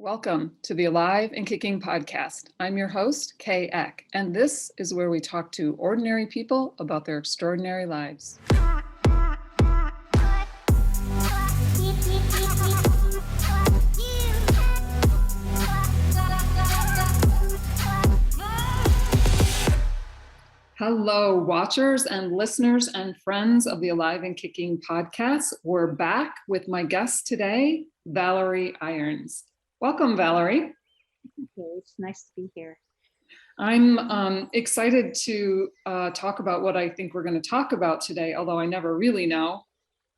Welcome to the Alive and Kicking podcast. I'm your host, Kay Eck, and this is where we talk to ordinary people about their extraordinary lives. Hello, watchers and listeners and friends of the Alive and Kicking podcast. We're back with my guest today, Valerie Irons. Welcome, Valerie. Okay, it's nice to be here. I'm excited to talk about what I think we're going to talk about today, although I never really know.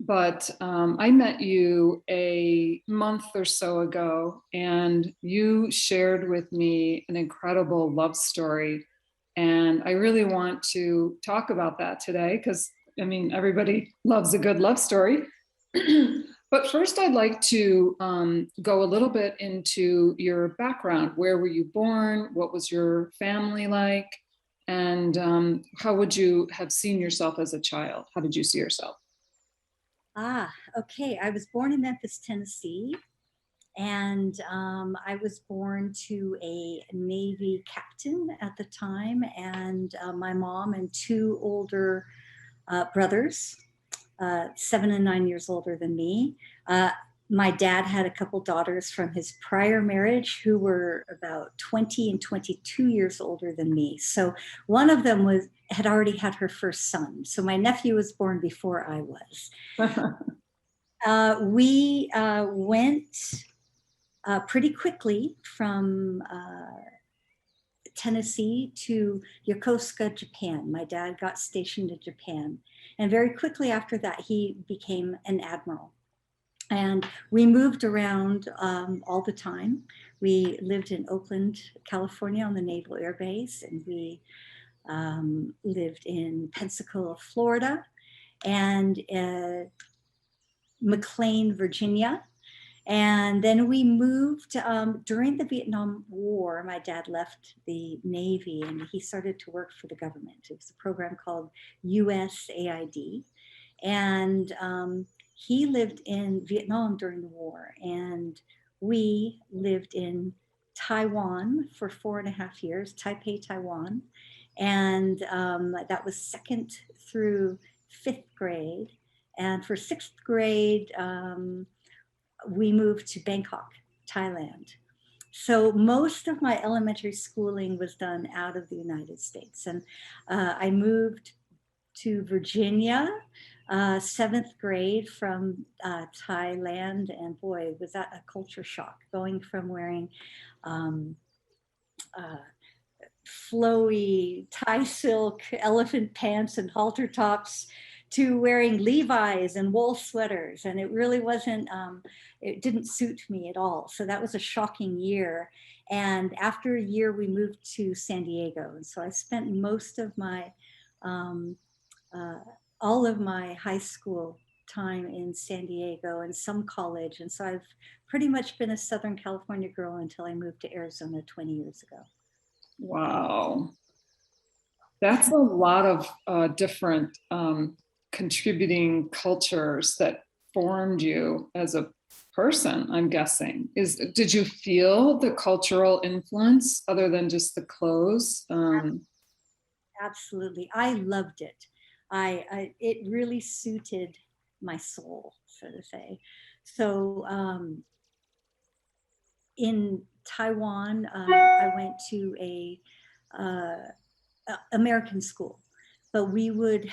But I met you a month or so ago, and you shared with me an incredible love story. And I really want to talk about that today because, I mean, everybody loves a good love story. But first, I'd like to go a little bit into your background. Where were you born? What was your family like? And how would you have seen yourself as a child? How did you see yourself? Okay. I was born in Memphis, Tennessee, and I was born to a Navy captain at the time, and my mom and two older brothers, 7 and 9 years older than me. My dad had a couple daughters from his prior marriage who were about 20 and 22 years older than me. So one of them had already had her first son. So my nephew was born before I was. We went pretty quickly from Tennessee to Yokosuka, Japan. My dad got stationed in Japan. And very quickly after that, he became an admiral. And we moved around all the time. We lived in Oakland, California on the Naval Air Base, and we lived in Pensacola, Florida, and McLean, Virginia. And then we moved during the Vietnam War. My dad left the Navy and he started to work for the government. It was a program called USAID. And he lived in Vietnam during the war. And we lived in Taiwan for 4.5 years, Taipei, Taiwan. And that was 2nd through 5th grade. And for 6th grade, we moved to Bangkok, Thailand. So most of my elementary schooling was done out of the United States. And I moved to Virginia, 7th grade from Thailand. And boy, was that a culture shock, going from wearing flowy Thai silk elephant pants and halter tops to wearing Levi's and wool sweaters. And it really wasn't, it didn't suit me at all. So that was a shocking year. And after a year, we moved to San Diego. And so I spent most of my, all of my high school time in San Diego and some college. And so I've pretty much been a Southern California girl until I moved to Arizona 20 years ago. Wow. That's a lot of different contributing cultures that formed you as a person, I'm guessing. Did you feel the cultural influence other than just the clothes? Absolutely. I loved it. It really suited my soul, so to say. So in Taiwan, I went to a American school. But we would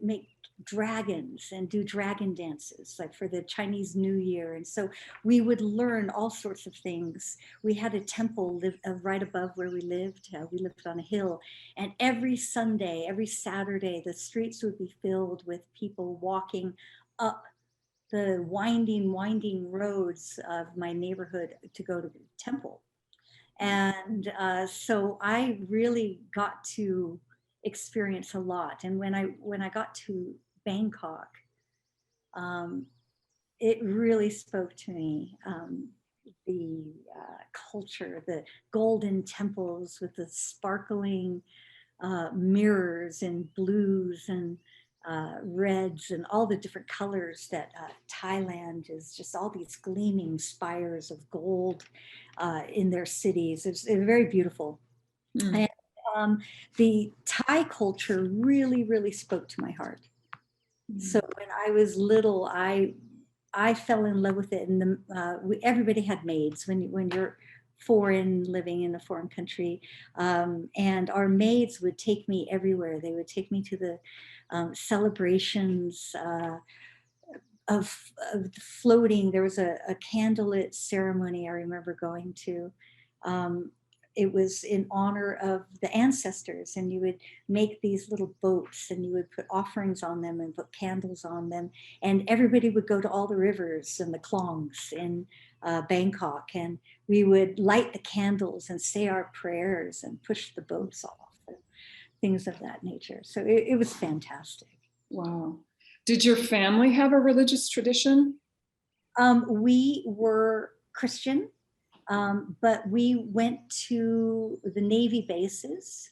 make dragons and do dragon dances, like for the Chinese New Year. And so we would learn all sorts of things. We had a temple right above where we lived. We lived on a hill. And every Sunday, every Saturday, the streets would be filled with people walking up the winding roads of my neighborhood to go to the temple. And so I really got to experience a lot. And when I got to Bangkok, it really spoke to me. The culture, the golden temples with the sparkling mirrors and blues, and reds and all the different colors that Thailand is just all these gleaming spires of gold in their cities. It's very beautiful. Mm. And the Thai culture really, really spoke to my heart. So when I was little, I fell in love with it. And everybody had maids when you're foreign, living in a foreign country. And our maids would take me everywhere. They would take me to the celebrations of floating. There was a candlelit ceremony I remember going to. It was in honor of the ancestors, and you would make these little boats and you would put offerings on them and put candles on them, and everybody would go to all the rivers and the klongs in Bangkok, and we would light the candles and say our prayers and push the boats off and things of that nature. So it was fantastic. Wow. Did your family have a religious tradition? We were Christian. But we went to the Navy bases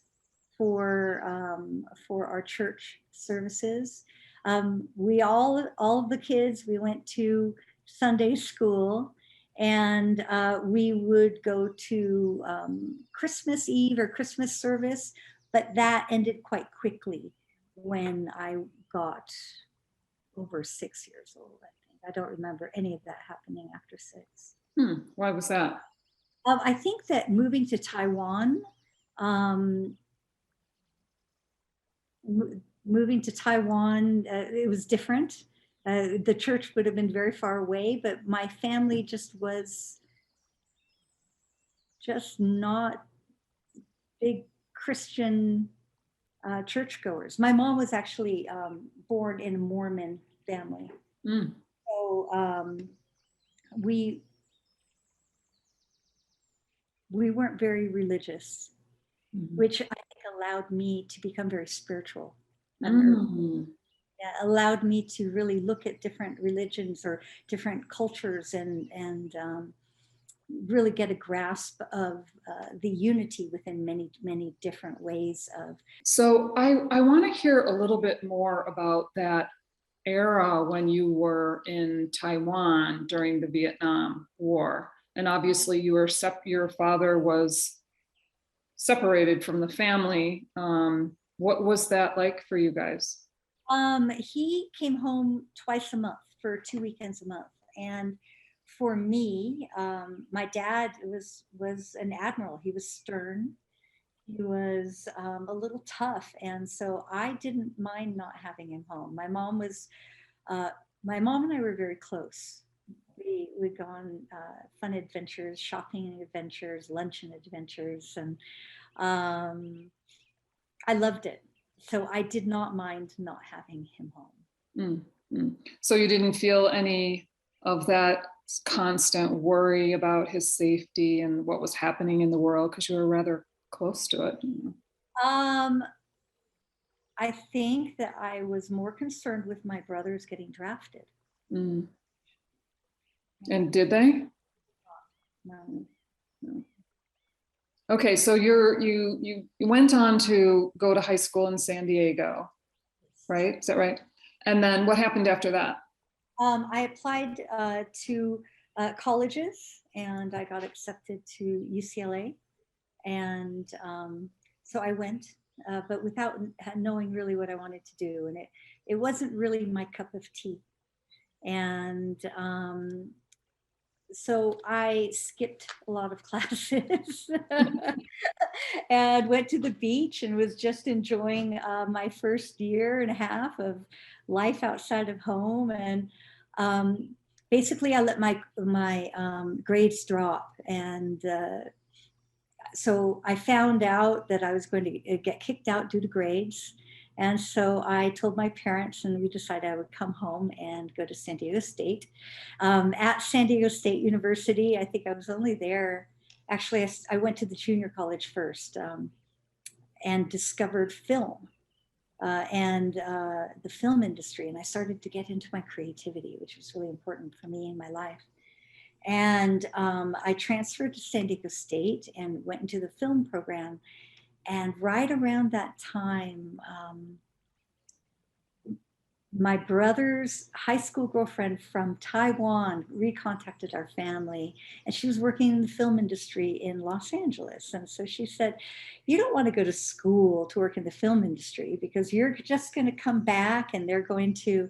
for our church services. We all of the kids, we went to Sunday school, and we would go to Christmas Eve or Christmas service, but that ended quite quickly when I got over 6 years old, I think. I don't remember any of that happening after 6. Why was that? I think that moving to Taiwan, it was different. The church would have been very far away, but my family just was not big Christian churchgoers. My mom was actually born in a Mormon family. So we weren't very religious, which I think allowed me to become very spiritual. Yeah, allowed me to really look at different religions or different cultures and really get a grasp of the unity within many, many different ways of. So I want to hear a little bit more about that era when you were in Taiwan during the Vietnam War. And obviously your father was separated from the family. What was that like for you guys? He came home twice a month for 2 weekends a month. And for me, my dad was an admiral. He was stern. He was a little tough. And so I didn't mind not having him home. My mom and I were very close. We'd go on fun adventures, shopping adventures, luncheon adventures, and I loved it. So I did not mind not having him home. So you didn't feel any of that constant worry about his safety and what was happening in the world because you were rather close to it? I think that I was more concerned with my brothers getting drafted. And did they? No. Okay, so you went on to go to high school in San Diego, right? Is that right? And then what happened after that? I applied to colleges, and I got accepted to UCLA. And so I went, but without knowing really what I wanted to do. And it wasn't really my cup of tea. And so I skipped a lot of classes and went to the beach and was just enjoying my first year and a half of life outside of home. And basically I let my grades drop. And so I found out that I was going to get kicked out due to grades. And so I told my parents, and we decided I would come home and go to San Diego State. At San Diego State University, I think I was only there. Actually, I went to the junior college first and discovered film and the film industry. And I started to get into my creativity, which was really important for me in my life. And I transferred to San Diego State and went into the film program. And right around that time, my brother's high school girlfriend from Taiwan recontacted our family, and she was working in the film industry in Los Angeles. And so she said, you don't want to go to school to work in the film industry because you're just going to come back and they're going to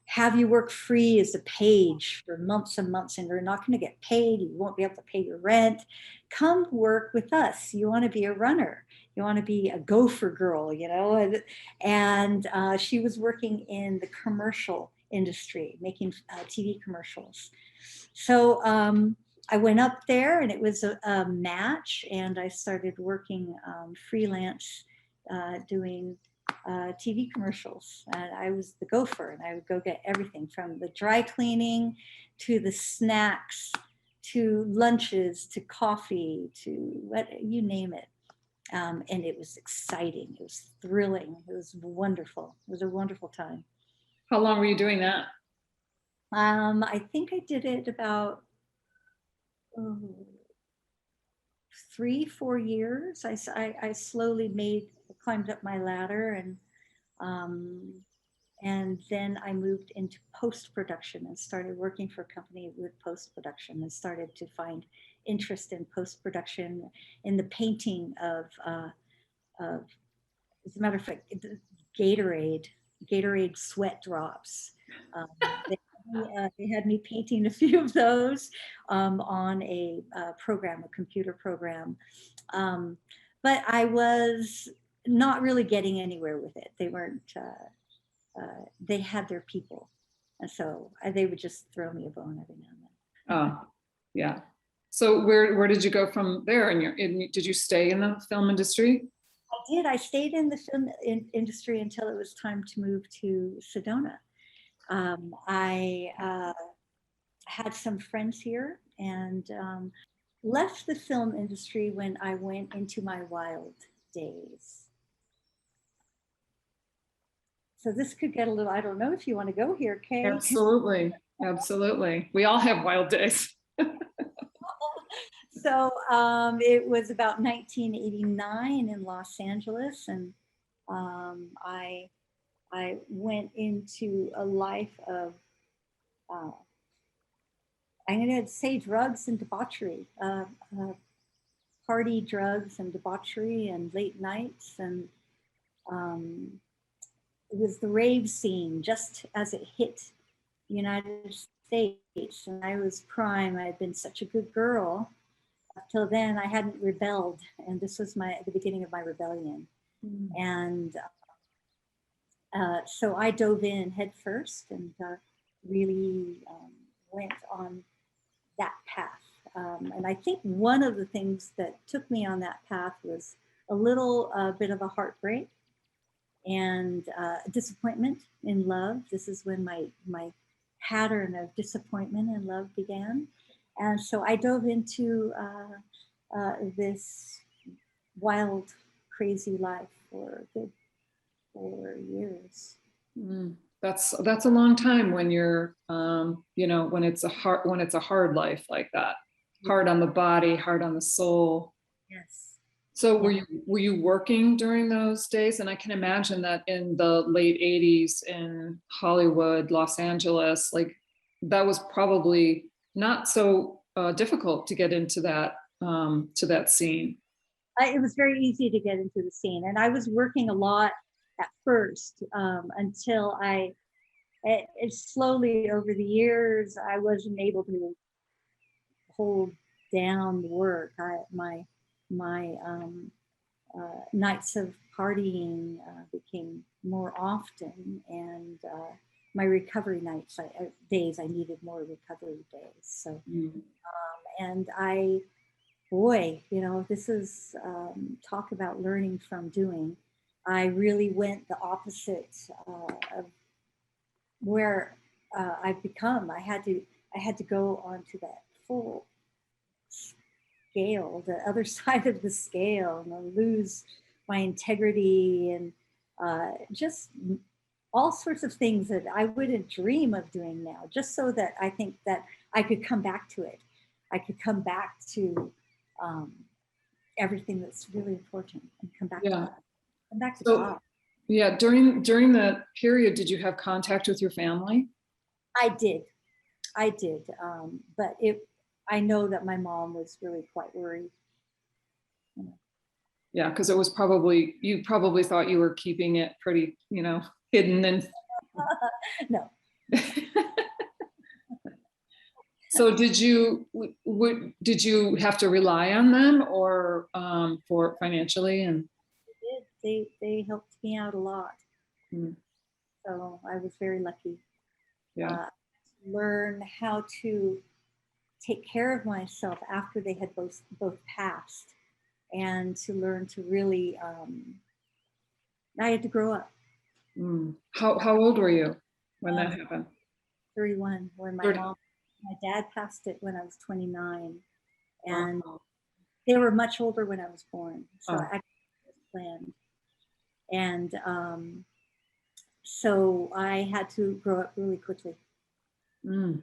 have you work free as a page for months and months, and you're not going to get paid. You won't be able to pay your rent. Come work with us. You want to be a runner. You want to be a gopher girl, you know? And she was working in the commercial industry, making TV commercials. So I went up there and it was a match, and I started working freelance doing TV commercials. And I was the gopher, and I would go get everything from the dry cleaning to the snacks to lunches to coffee to what you name it. And it was exciting. It was thrilling. It was wonderful. It was a wonderful time. How long were you doing that? I think I did it about 3-4 years. I slowly climbed up my ladder, and then I moved into post-production and started working for a company with post-production, and started to find interest in post-production, in the painting of as a matter of fact, Gatorade sweat drops. They had me painting a few of those on a program, a computer program. But I was not really getting anywhere with it. They weren't, they had their people. And so they would just throw me a bone every now and then. Oh, yeah. So where did you go from there? Did you stay in the film industry? I did. I stayed in the film industry until it was time to move to Sedona. I had some friends here, and left the film industry when I went into my wild days. So this could get a little, I don't know if you want to go here, Kay. Absolutely. Absolutely. We all have wild days. So it was about 1989 in Los Angeles, and I went into a life of, I'm going to say, drugs and debauchery, party drugs and debauchery and late nights. And it was the rave scene just as it hit the United States. And I was prime. I had been such a good girl. Up till then, I hadn't rebelled. And this was the beginning of my rebellion. Mm. And so I dove in head first and really went on that path. And I think one of the things that took me on that path was a little bit of a heartbreak and disappointment in love. This is when my pattern of disappointment and love began. And so I dove into this wild, crazy life for a good 4 years. Mm, that's a long time when you're, when it's a hard life like that. Hard on the body, hard on the soul. Yes. So were you working during those days? And I can imagine that in the late 80s in Hollywood, Los Angeles, like that was probably not so difficult to get into that to that scene. It was very easy to get into the scene, and I was working a lot at first until it slowly over the years I wasn't able to hold down the work. My nights of partying became more often, and my recovery days, I needed more recovery days. So, and this is talk about learning from doing. I really went the opposite of where I've become. I had to go onto that full scale, the other side of the scale, and lose my integrity and just all sorts of things that I wouldn't dream of doing now, just so that I think that I could come back to it. I could come back to everything that's really important and come back to that. Come back to God. Yeah, during that period, did you have contact with your family? I did. But I know that my mom was really quite worried. Yeah, because it was probably, you probably thought you were keeping it pretty, hidden and. No. So did you have to rely on them or for financially and? They helped me out a lot. Mm. So I was very lucky. Yeah. Learn how to take care of myself after they had both passed, and to learn to really, I had to grow up. Mm. How old were you when that happened? 31, when my dad passed it when I was 29, and they were much older when I was born, so I planned, and so I had to grow up really quickly. Mm.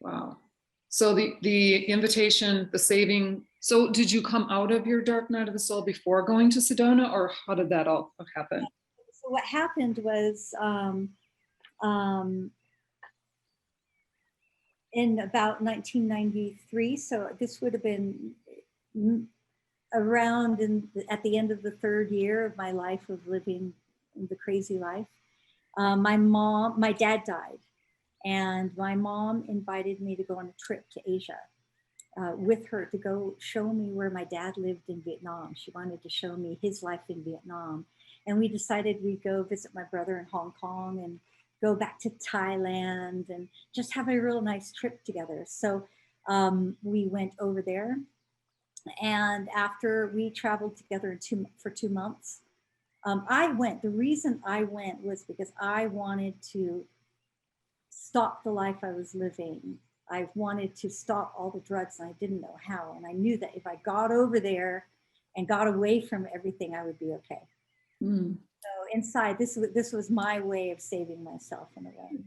Wow. So the invitation, the saving. So did you come out of your dark night of the soul before going to Sedona, or how did that all happen? So what happened was, in about 1993, so this would have been around at the end of the third year of my life of living the crazy life. My dad died, and my mom invited me to go on a trip to Asia with her to go show me where my dad lived in Vietnam. She wanted to show me his life in Vietnam. And we decided we'd go visit my brother in Hong Kong and go back to Thailand and just have a real nice trip together. So we went over there. And after we traveled together for 2 months, I went. The reason I went was because I wanted to stop the life I was living. I wanted to stop all the drugs, and I didn't know how. And I knew that if I got over there and got away from everything, I would be okay. Mm. So inside, this was my way of saving myself in a way.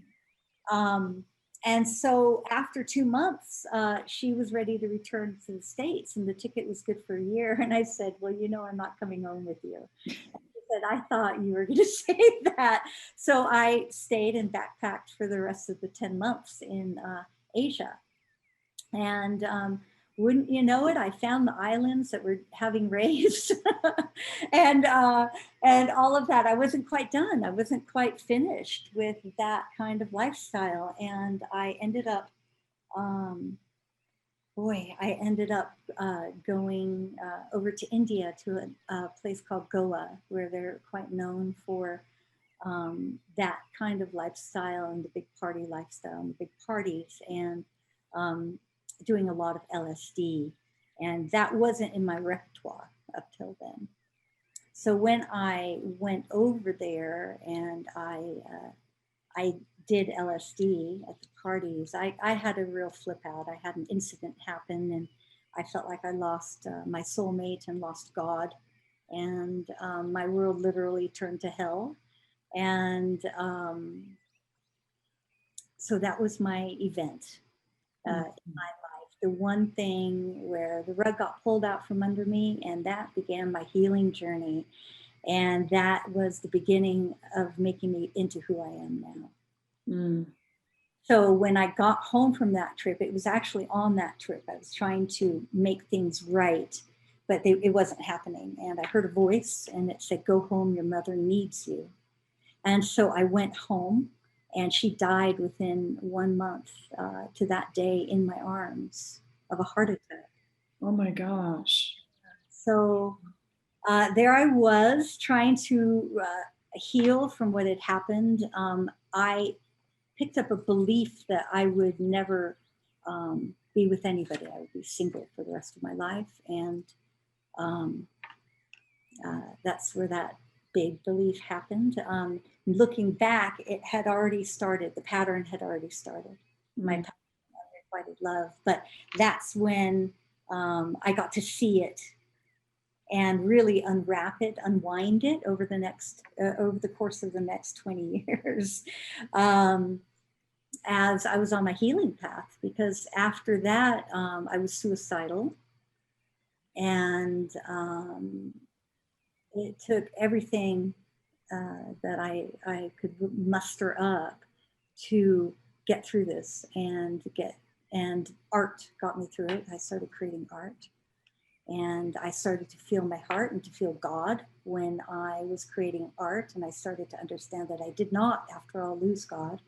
And so after 2 months, she was ready to return to the States, and the ticket was good for a year. And I said, well, I'm not coming home with you. Said, I thought you were going to say that. So I stayed and backpacked for the rest of the 10 months in Asia. And wouldn't you know it, I found the islands that were having raves and all of that. I wasn't quite done. I wasn't quite finished with that kind of lifestyle. And I ended up, going over to India to a place called Goa, where they're quite known for that kind of lifestyle and the big party lifestyle and the big parties, and doing a lot of LSD. And that wasn't in my repertoire up till then. So when I went over there and I did LSD at the parties, I had a real flip out. I had an incident happen, and I felt like I lost my soulmate and lost God. And my world literally turned to hell. And so that was my event in my life. The one thing where the rug got pulled out from under me, and that began my healing journey. And that was the beginning of making me into who I am now. Mm. So when I got home from that trip, it was actually on that trip. I was trying to make things right, but it wasn't happening. And I heard a voice, and it said, go home, your mother needs you. And so I went home, and she died within 1 month to that day in my arms of a heart attack. Oh my gosh. So there I was trying to heal from what had happened. I picked up a belief that I would never be with anybody. I would be single for the rest of my life. And that's where that big belief happened. Looking back, it had already started. The pattern had already started. My pattern of unrequited love. But that's when I got to see it and really unwrap it, unwind it over the course of the next 20 years. As I was on my healing path, because after that, I was suicidal. And it took everything that I could muster up to get through this and art got me through it. I started creating art, and I started to feel my heart and to feel God when I was creating art, and I started to understand that I did not, after all, lose God.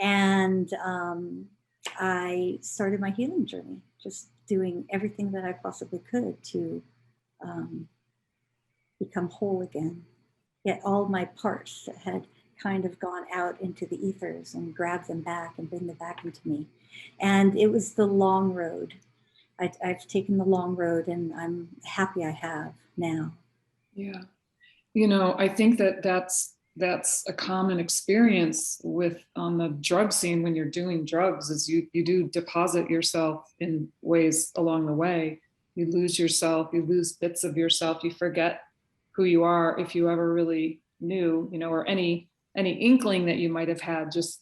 And I started my healing journey, just doing everything that I possibly could to become whole again. Yet all my parts that had kind of gone out into the ethers and grab them back and bring them back into me. And it was the long road. I've taken the long road, and I'm happy I have now. Yeah. I think that's a common experience with on the drug scene when you're doing drugs, is you do deposit yourself in ways along the way. You lose yourself, you lose bits of yourself, you forget who you are, if you ever really knew, or any inkling that you might have had, just,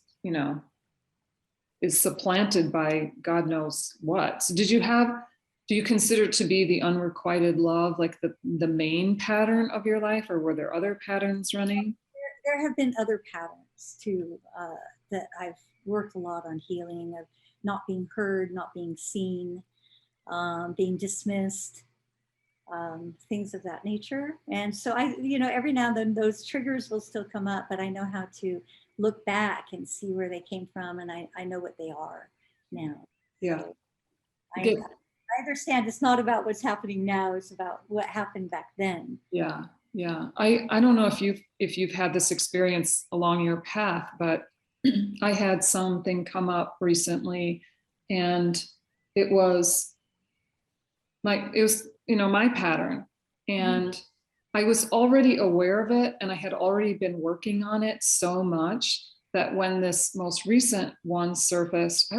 is supplanted by God knows what. So do you consider it to be the unrequited love, like the main pattern of your life, or were there other patterns running? There have been other patterns too, that I've worked a lot on healing, of not being heard, not being seen, being dismissed, things of that nature. And so every now and then those triggers will still come up, but I know how to look back and see where they came from, and I know what they are now. Yeah. So I understand it's not about what's happening now, it's about what happened back then. Yeah. Yeah. I don't know if you've had this experience along your path, but I had something come up recently, and it was my pattern, and I was already aware of it, and I had already been working on it so much that when this most recent one surfaced,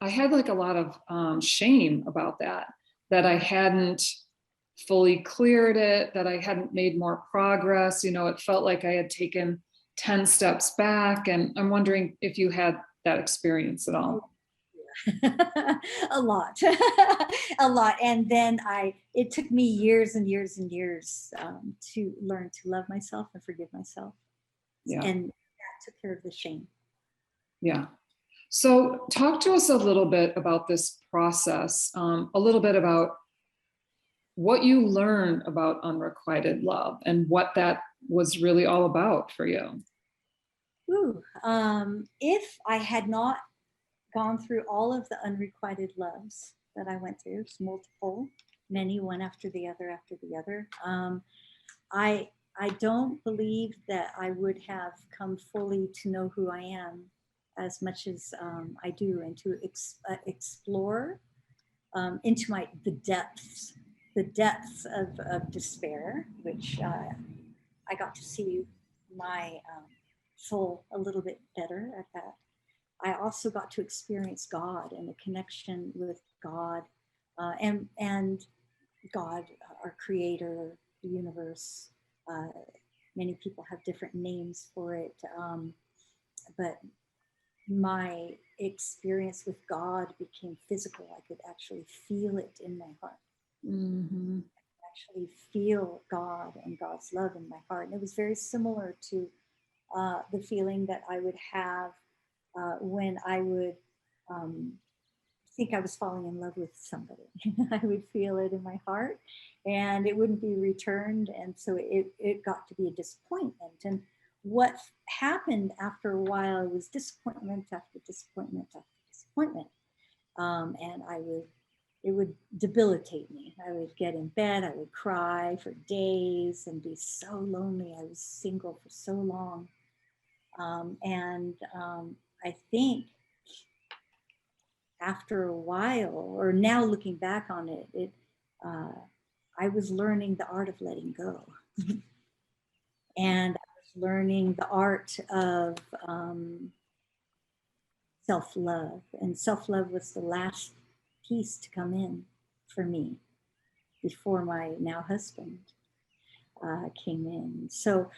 I had like a lot of shame about that I hadn't fully cleared it, that I hadn't made more progress. It felt like I had taken 10 steps back, and I'm wondering if you had that experience at all. A lot. A lot. And then it took me years and years and years to learn to love myself and forgive myself. Yeah. And that took care of the shame. Yeah. So talk to us a little bit about this process, a little bit about what you learned about unrequited love and what that was really all about for you. If I had not gone through all of the unrequited loves that I went through, multiple, many, one after the other, I don't believe that I would have come fully to know who I am as much as I do, and to explore into the depths of despair, which I got to see my soul a little bit better at that. I also got to experience God and the connection with God, and God, our creator, the universe. Many people have different names for it, but my experience with God became physical. I could actually feel it in my heart. Mm-hmm. I could actually feel God and God's love in my heart. And it was very similar to the feeling that I would have when I would think I was falling in love with somebody. I would feel it in my heart, and it wouldn't be returned. And so it got to be a disappointment. And what happened after a while was disappointment after disappointment after disappointment. And it would debilitate me. I would get in bed, I would cry for days and be so lonely. I was single for so long. I think after a while, or now looking back on it, I was learning the art of letting go. And I was learning the art of self-love. And self-love was the last piece to come in for me before my now husband came in. So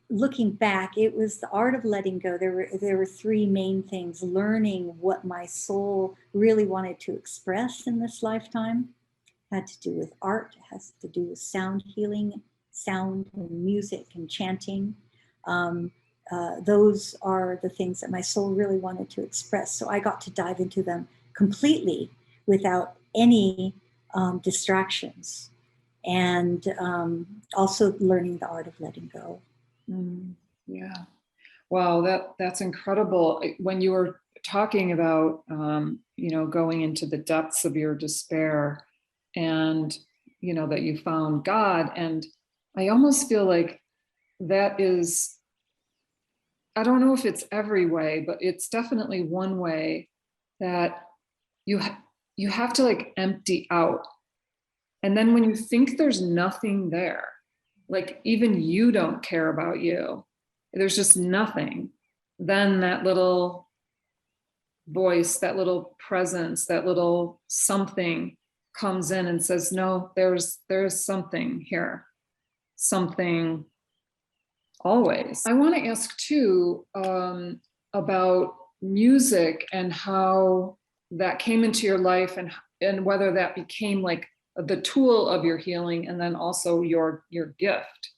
looking back, it was the art of letting go. There were three main things: learning what my soul really wanted to express in this lifetime, had to do with art, it has to do with sound healing, sound and music and chanting. Those are the things that my soul really wanted to express. So I got to dive into them completely without any distractions. And also learning the art of letting go. Yeah. Wow, that's incredible. When you were talking about, going into the depths of your despair and, that you found God. And I almost feel like that is, I don't know if it's every way, but it's definitely one way that you have to like empty out. And then when you think there's nothing there, like even you don't care about you, there's just nothing, then that little voice, that little presence, that little something comes in and says, no, there's something here, something always. I want to ask too about music and how that came into your life, and whether that became like the tool of your healing and then also your gift.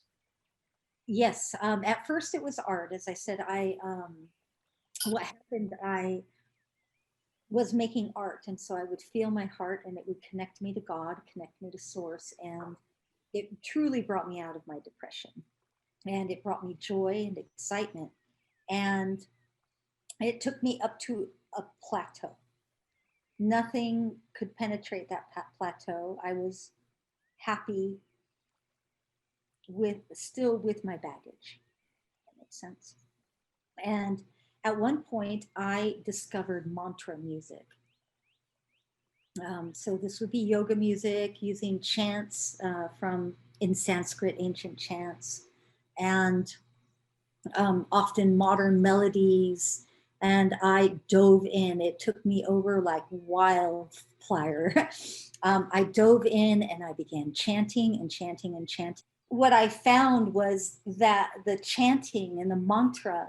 Yes, at first it was art. As I said, what happened, I was making art, and so I would feel my heart and it would connect me to God, connect me to source, and it truly brought me out of my depression, and it brought me joy and excitement, and it took me up to a plateau. Nothing could penetrate that plateau. I was happy still with my baggage. That makes sense. And at one point, I discovered mantra music. So this would be yoga music using chants from in Sanskrit, ancient chants, and often modern melodies. And I dove in. It took me over like wildfire. I dove in and I began chanting and chanting and chanting. What I found was that the chanting and the mantra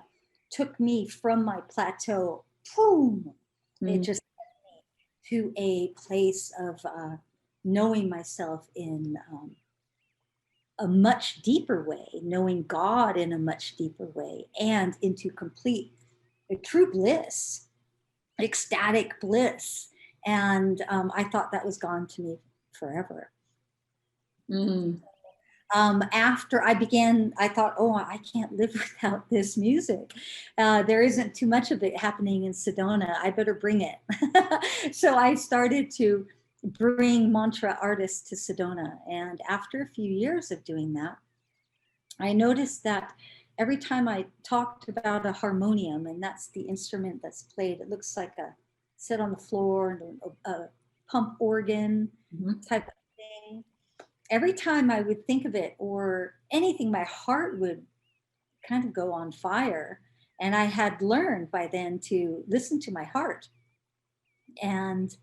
took me from my plateau, boom, it just took me to a place of knowing myself in a much deeper way, knowing God in a much deeper way, and into complete, true bliss, ecstatic bliss. And I thought that was gone to me forever. After I began, I thought, oh, I can't live without this music. There isn't too much of it happening in Sedona. I better bring it. So I started to bring mantra artists to Sedona. And after a few years of doing that, I noticed that every time I talked about a harmonium, and that's the instrument that's played, it looks like a sit on the floor, a pump organ type of thing. Every time I would think of it or anything, my heart would kind of go on fire. And I had learned by then to listen to my heart. And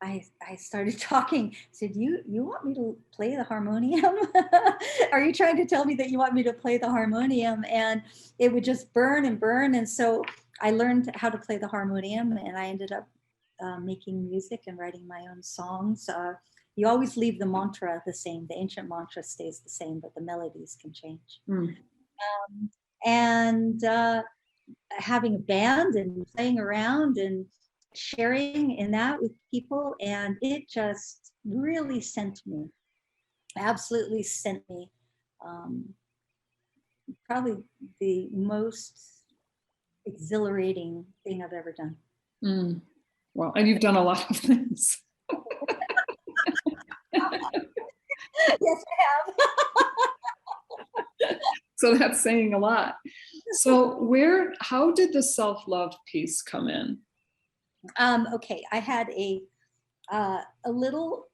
I started talking. I said, you want me to play the harmonium? Are you trying to tell me that you want me to play the harmonium? And it would just burn and burn. And so I learned how to play the harmonium, and I ended up making music and writing my own songs. You always leave the mantra the same. The ancient mantra stays the same, but the melodies can change. And having a band and playing around and sharing in that with people, and it just really absolutely sent me. Probably the most exhilarating thing I've ever done. Well, and you've done a lot of things. Yes, I have. So that's saying a lot. So how did the self-love piece come in? Okay, I had a little,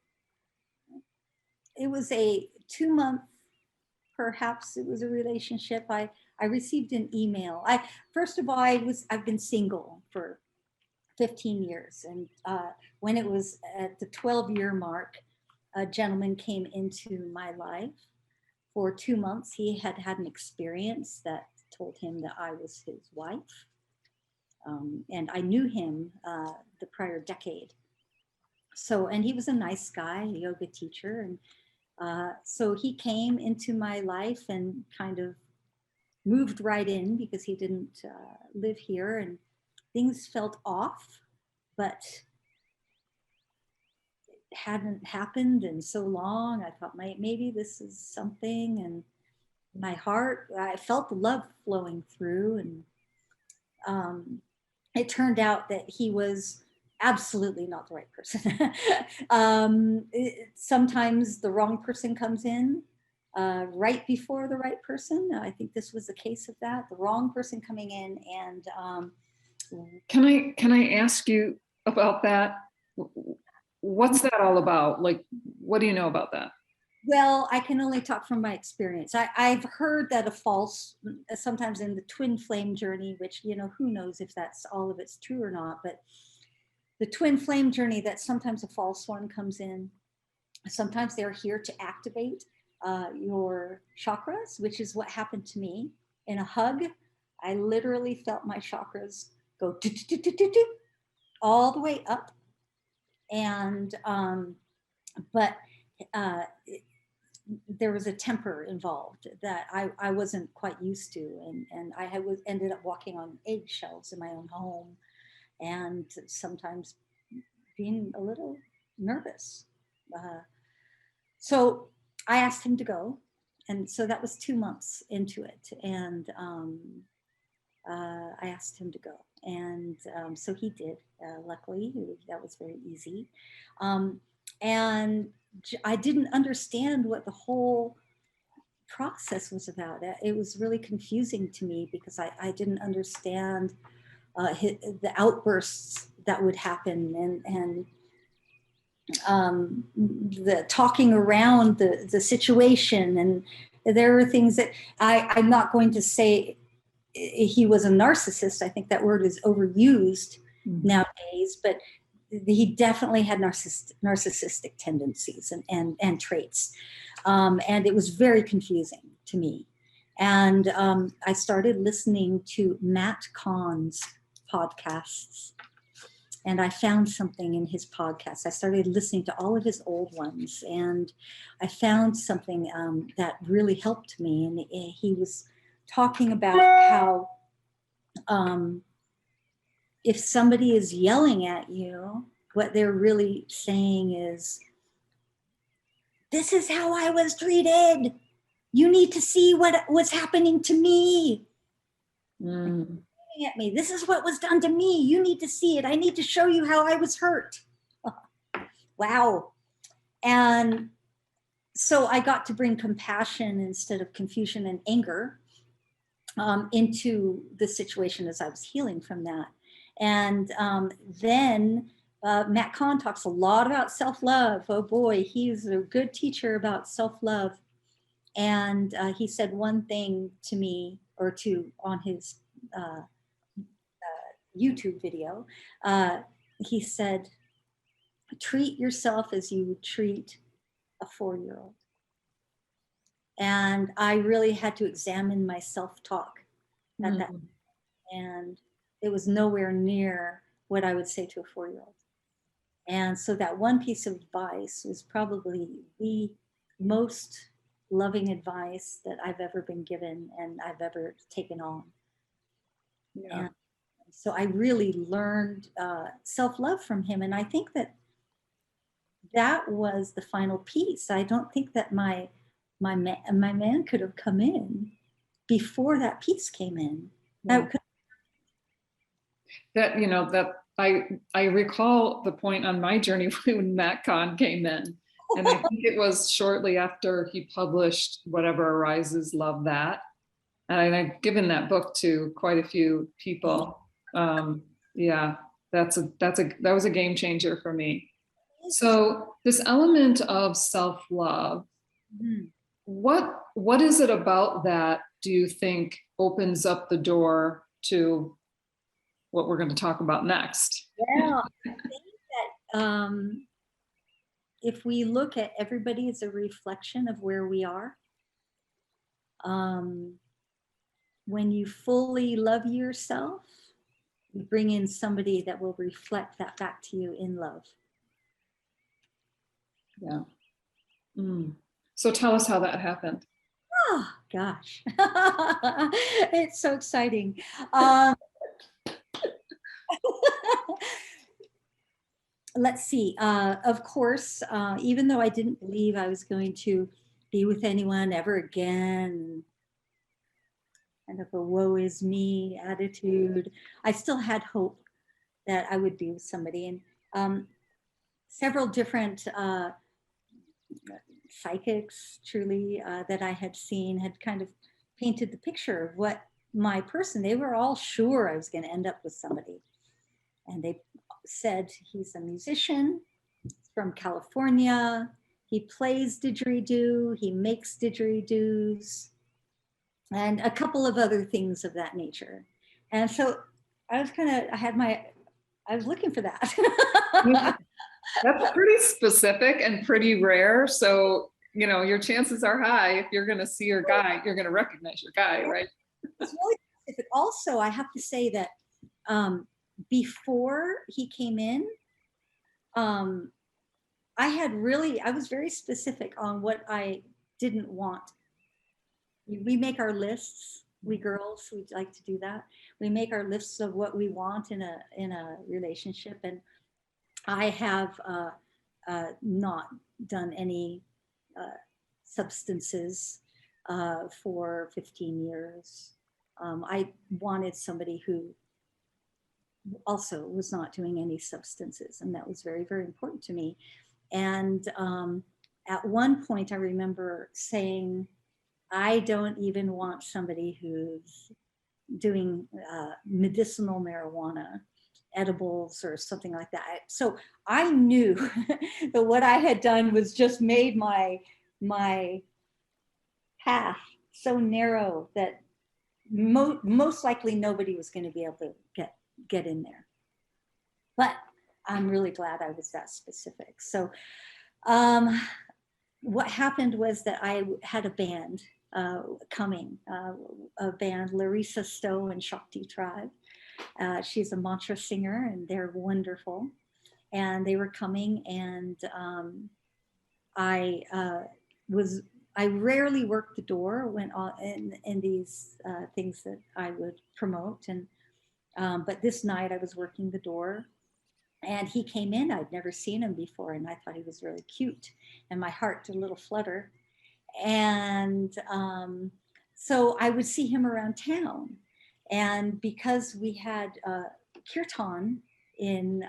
it was a 2-month, perhaps it was a relationship. I received an email. First of all, I've been single for 15 years. And when it was at the 12-year mark, a gentleman came into my life for 2 months. He had an experience that told him that I was his wife. And I knew him the prior decade. So, and he was a nice guy, a yoga teacher. And so he came into my life and kind of moved right in because he didn't live here, and things felt off, but it hadn't happened in so long. I thought maybe this is something, and my heart, I felt the love flowing through, and it turned out that he was absolutely not the right person. Sometimes the wrong person comes in right before the right person. I think this was the case of that, the wrong person coming in. And Can I ask you about that? What's that all about? Like, what do you know about that? well, I can only talk from my experience. I've heard that a false, sometimes in the twin flame journey, which, you know, who knows if that's all of it's true or not, but the twin flame journey, that sometimes a false one comes in. Sometimes they're here to activate your chakras, which is what happened to me in a hug. I literally felt my chakras go all the way up. And, but there was a temper involved that I wasn't quite used to. And I ended up walking on eggshells in my own home, and sometimes being a little nervous. So I asked him to go. And so that was 2 months into it. And I asked him to go. And so he did. Luckily, that was very easy. And I didn't understand what the whole process was about. It was really confusing to me because I didn't understand the outbursts that would happen, and the talking around the situation. And there were things that I'm not going to say he was a narcissist. I think that word is overused nowadays, but he definitely had narcissistic tendencies and traits. And it was very confusing to me. And I started listening to Matt Kahn's podcasts. And I found something in his podcast. I started listening to all of his old ones, and I found something that really helped me. And he was talking about how if somebody is yelling at you, what they're really saying is, this is how I was treated. You need to see what was happening to me. At me. This is what was done to me. You need to see it. I need to show you how I was hurt. Wow. And so I got to bring compassion instead of confusion and anger into the situation as I was healing from that. And then Matt Kahn talks a lot about self-love. Oh boy, he's a good teacher about self-love. And he said one thing to me, or two, on his YouTube video. He said, treat yourself as you would treat a 4-year-old. And I really had to examine my self-talk at that. And it was nowhere near what I would say to a 4-year-old. And so that one piece of advice was probably the most loving advice that I've ever been given and I've ever taken on. Yeah. And so I really learned self-love from him. And I think that was the final piece. I don't think that my man could have come in before that piece came in. Yeah. That, you know, that I recall the point on my journey when Matt Kahn came in. And I think it was shortly after he published Whatever Arises, Love That. And I've given that book to quite a few people. Yeah, that was a game changer for me. So this element of self-love, what is it about that do you think opens up the door to what we're going to talk about next? Yeah, I think that if we look at everybody as a reflection of where we are, when you fully love yourself, you bring in somebody that will reflect that back to you in love. Yeah. So tell us how that happened. Oh, gosh. It's so exciting. Um, let's see. Of course, even though I didn't believe I was going to be with anyone ever again, kind of a woe is me attitude, I still had hope that I would be with somebody. And several different psychics, truly, that I had seen had kind of painted the picture of what my person, they were all sure I was going to end up with somebody. And they said, he's a musician from California. He plays didgeridoo. He makes didgeridoos and a couple of other things of that nature. And so I was I was looking for that. That's pretty specific and pretty rare. So, you know, your chances are high if you're going to see your guy, you're going to recognize your guy, right? It's really specific. Also, I have to say that before he came in, I was very specific on what I didn't want. We make our lists, we girls, we like to do that. We make our lists of what we want in a relationship. And I have not done any substances for 15 years. I wanted somebody who also was not doing any substances, and that was very, very important to me. And at one point, I remember saying, I don't even want somebody who's doing medicinal marijuana, edibles or something like that. So I knew that what I had done was just made my path so narrow that most likely nobody was going to be able to get in there. But I'm really glad I was that specific. So what happened was that I had a band coming, a band, Larissa Stowe and Bhakti Tribe. She's a mantra singer and they're wonderful. And they were coming, and I rarely worked the door when in these things that I would promote. And but this night I was working the door, and he came in. I'd never seen him before, and I thought he was really cute, and my heart did a little flutter. And so I would see him around town, and because we had kirtan in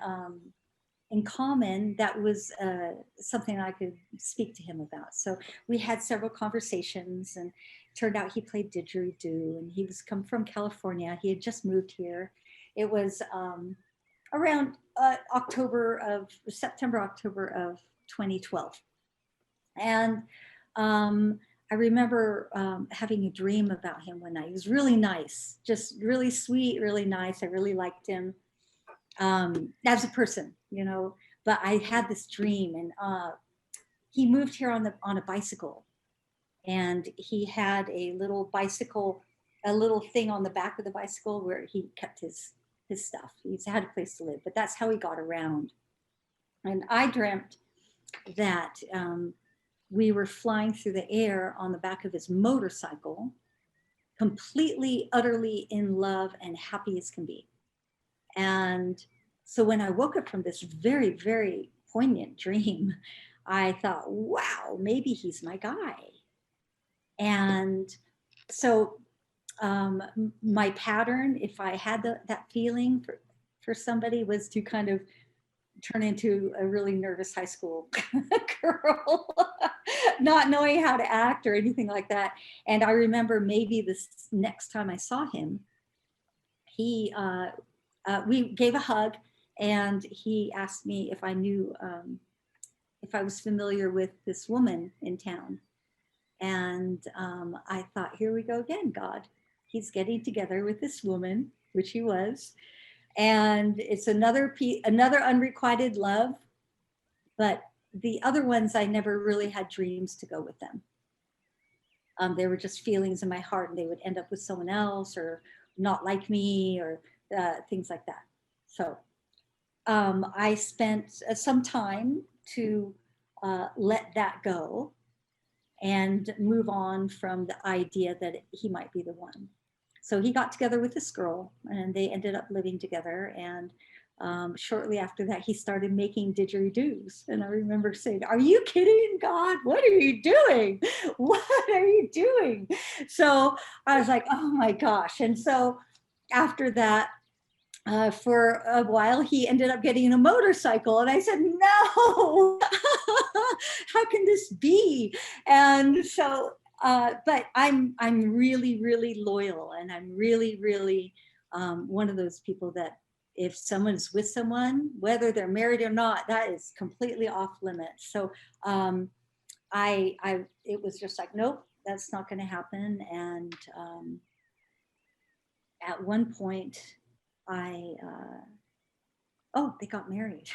common, that was something I could speak to him about. So we had several conversations, and it turned out he played didgeridoo, and he was come from California. He had just moved here. It was around September, October of 2012. And I remember having a dream about him one night. He was really nice, just really sweet, really nice. I really liked him as a person, you know, but I had this dream, and he moved here on a bicycle, and he had a little bicycle, a little thing on the back of the bicycle where he kept his stuff. He had a place to live, but that's how he got around. And I dreamt that we were flying through the air on the back of his motorcycle, completely, utterly in love and happy as can be. And so when I woke up from this very, very poignant dream, I thought, wow, maybe he's my guy. And so my pattern, if I had that feeling for somebody, was to kind of turn into a really nervous high school girl, not knowing how to act or anything like that. And I remember maybe this next time I saw him, we gave a hug, and he asked me if I knew, if I was familiar with this woman in town. And I thought, here we go again, God. He's getting together with this woman, which he was. And it's another unrequited love. But the other ones, I never really had dreams to go with them. They were just feelings in my heart, and they would end up with someone else or not like me or things like that. So I spent some time to let that go and move on from the idea that he might be the one. So he got together with this girl and they ended up living together. And shortly after that, he started making didgeridoos. And I remember saying, "Are you kidding, God? What are you doing? What are you doing?" So I was like, "Oh my gosh." And so after that, for a while, he ended up getting a motorcycle. And I said, "No, how can this be?" And so, but I'm really, really loyal. And I'm really, really one of those people that if someone's with someone, whether they're married or not, that is completely off limits. So it was just like, nope, that's not going to happen. And at one point, they got married.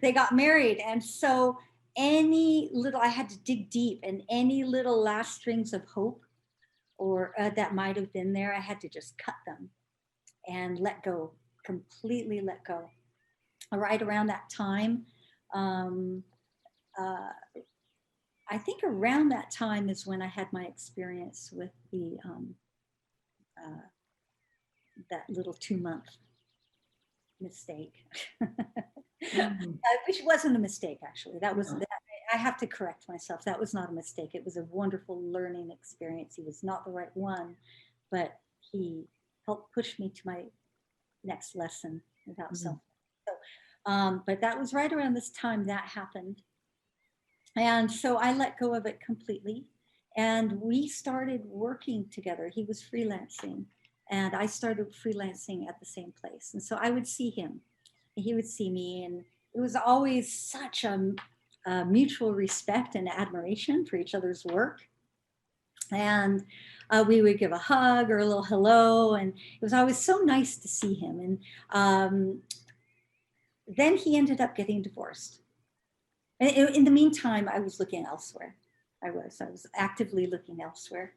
They got married. And so I had to dig deep, and any little last strings of hope or that might have been there, I had to just cut them and let go, completely let go. Right around that time, I think around that time is when I had my experience with the that little 2-month mistake, which wasn't a mistake, actually. That was, I have to correct myself. That was not a mistake. It was a wonderful learning experience. He was not the right one, but he helped push me to my next lesson about self. So, but that was right around this time that happened. And so I let go of it completely. And we started working together. He was freelancing. And I started freelancing at the same place. And so I would see him, and he would see me. And it was always such a mutual respect and admiration for each other's work. And we would give a hug or a little hello. And it was always so nice to see him. And then he ended up getting divorced. And in the meantime, I was looking elsewhere. I was actively looking elsewhere.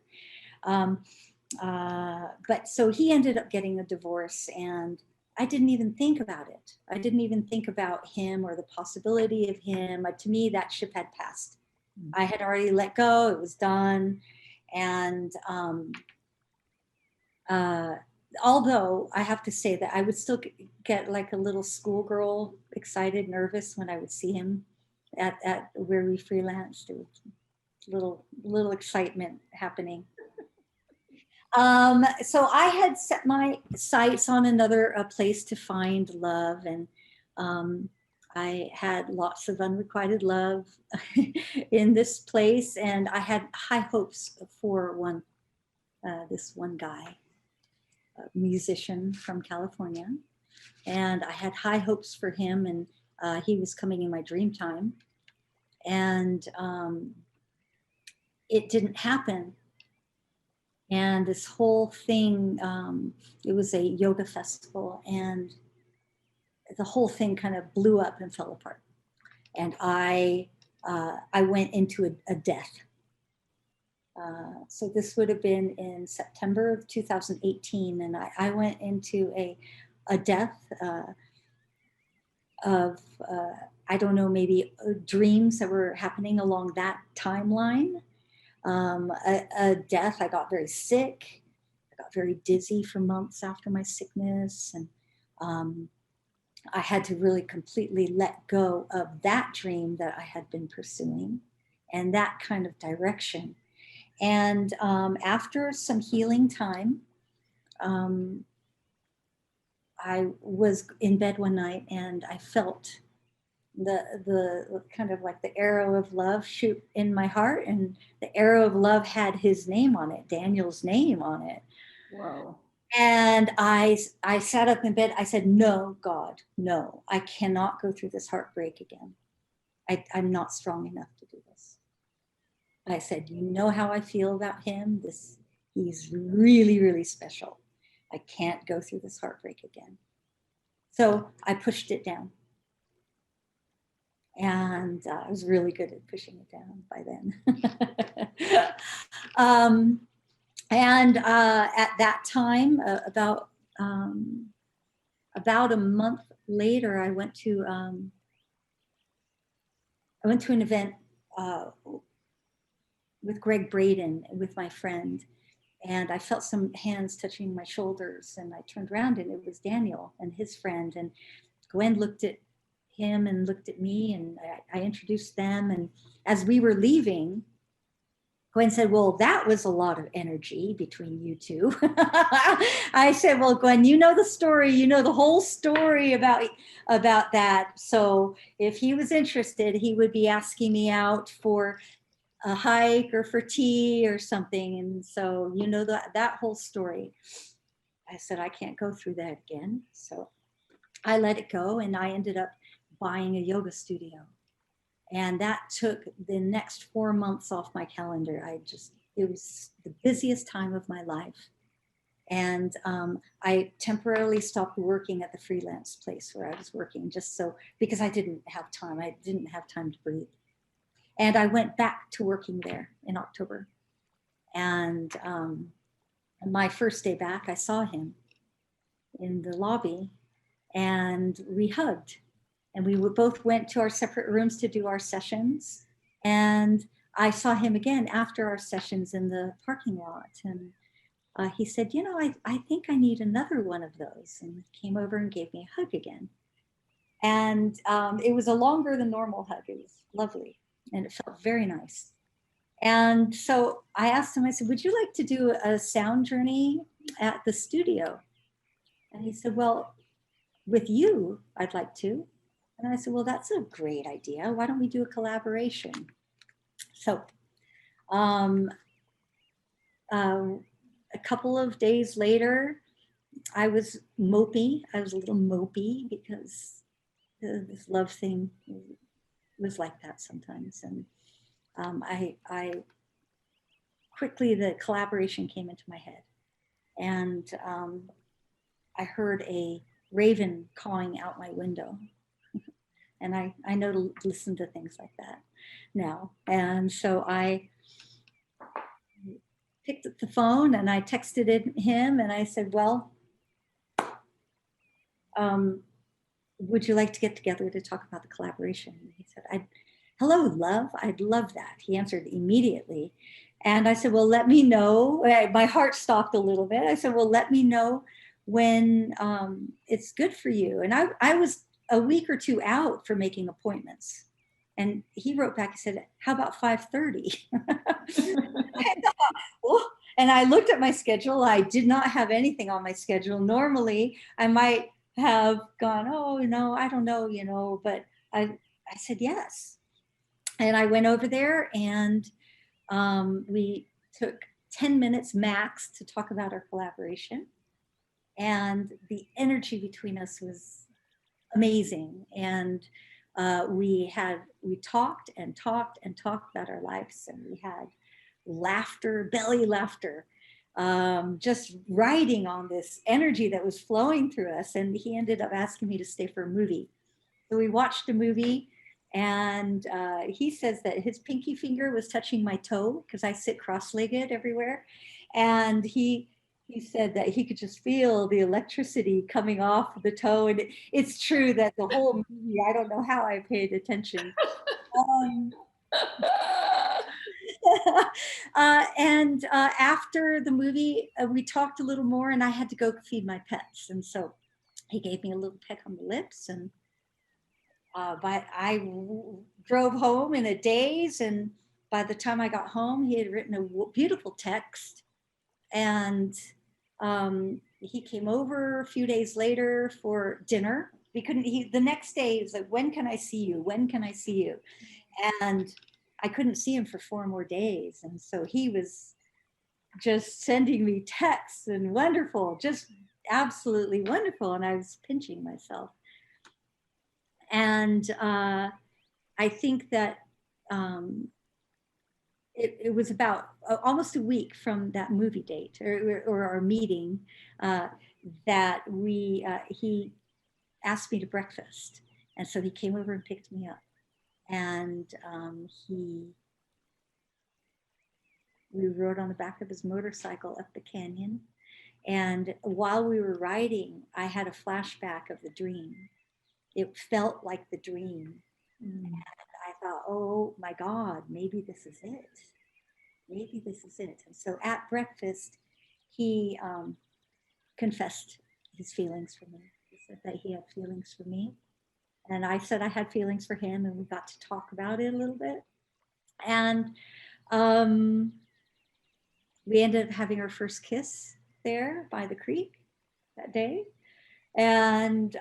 But so he ended up getting a divorce, and I didn't even think about it. I didn't even think about him or the possibility of him. To me, that ship had passed. I had already let go. It was done. And although I have to say that I would still get like a little schoolgirl, excited, nervous when I would see him at where we freelanced. There was little excitement happening. So I had set my sights on another place to find love, and I had lots of unrequited love in this place, and I had high hopes for this one guy, a musician from California, and I had high hopes for him, and he was coming in my dream time, and it didn't happen. And this whole thing, it was a yoga festival, and the whole thing kind of blew up and fell apart. And I went into a death. So this would have been in September of 2018, and I went into a death of, I don't know, maybe dreams that were happening along that timeline. A death. I got very sick. I got very dizzy for months after my sickness. And I had to really completely let go of that dream that I had been pursuing and that kind of direction. And after some healing time, I was in bed one night and I felt the kind of like the arrow of love shoot in my heart, and the arrow of love had his name on it, Daniel's name on it. Wow. And I sat up in bed. I said, "No, God, no, I cannot go through this heartbreak again. I'm not strong enough to do this." I said, "You know how I feel about him. He's really, really special. I can't go through this heartbreak again." So I pushed it down. And I was really good at pushing it down by then. And at that time, about a month later, I went went to an event with Greg Braden, with my friend, and I felt some hands touching my shoulders, and I turned around and it was Daniel and his friend, and Gwen looked at him and looked at me, and I introduced them. And as we were leaving, Gwen said, well, that was a lot of energy between you two. I said, well, Gwen, you know the story, you know the whole story about that. So if he was interested, he would be asking me out for a hike or for tea or something. And so, you know, that whole story. I said, I can't go through that again. So I let it go, and I ended up buying a yoga studio. And that took the next 4 months off my calendar. It was the busiest time of my life. And I temporarily stopped working at the freelance place where I was working, because I didn't have time. I didn't have time to breathe. And I went back to working there in October. And my first day back, I saw him in the lobby, and we hugged. And we both went to our separate rooms to do our sessions. And I saw him again after our sessions in the parking lot. And he said, you know, I think I need another one of those. And came over and gave me a hug again. And it was a longer than normal hug. It was lovely. And it felt very nice. And so I asked him, I said, would you like to do a sound journey at the studio? And he said, well, with you, I'd like to. And I said, well, that's a great idea. Why don't we do a collaboration? So a couple of days later, I was mopey. I was a little mopey because this love thing was like that sometimes. And I quickly, the collaboration came into my head. And I heard a raven cawing out my window. And I know to listen to things like that now. And so I picked up the phone and I texted him and I said, well, would you like to get together to talk about the collaboration? And he said, hello, love, I'd love that. He answered immediately. And I said, well, let me know. My heart stopped a little bit. I said, well, let me know when it's good for you. And I was a week or two out for making appointments. And he wrote back, he said, how about 5:30? And I looked at my schedule. I did not have anything on my schedule. Normally, I might have gone, oh, no, I don't know, but I said yes. And I went over there and we took 10 minutes max to talk about our collaboration. And the energy between us was amazing. And we talked and talked and talked about our lives, and we had laughter, belly laughter, just riding on this energy that was flowing through us. And he ended up asking me to stay for a movie. So we watched a movie, and he says that his pinky finger was touching my toe because I sit cross-legged everywhere. And he said that he could just feel the electricity coming off the toe. And it's true that the whole movie, I don't know how I paid attention. And after the movie, we talked a little more, and I had to go feed my pets. And so he gave me a little peck on the lips, and but I drove home in a daze. And by the time I got home, he had written a beautiful text. And he came over a few days later for dinner. The next day he was like, when can I see you? When can I see you? And I couldn't see him for 4 more days. And so he was just sending me texts and wonderful, just absolutely wonderful. And I was pinching myself. And I think that it was about almost a week from that movie date or our meeting that he asked me to breakfast. And so he came over and picked me up. And we rode on the back of his motorcycle up the canyon. And while we were riding, I had a flashback of the dream. It felt like the dream. And I thought, oh my God, maybe this is it. Maybe this is it. And so at breakfast, he confessed his feelings for me. He said that he had feelings for me. And I said I had feelings for him, and we got to talk about it a little bit. And we ended up having our first kiss there by the creek that day. And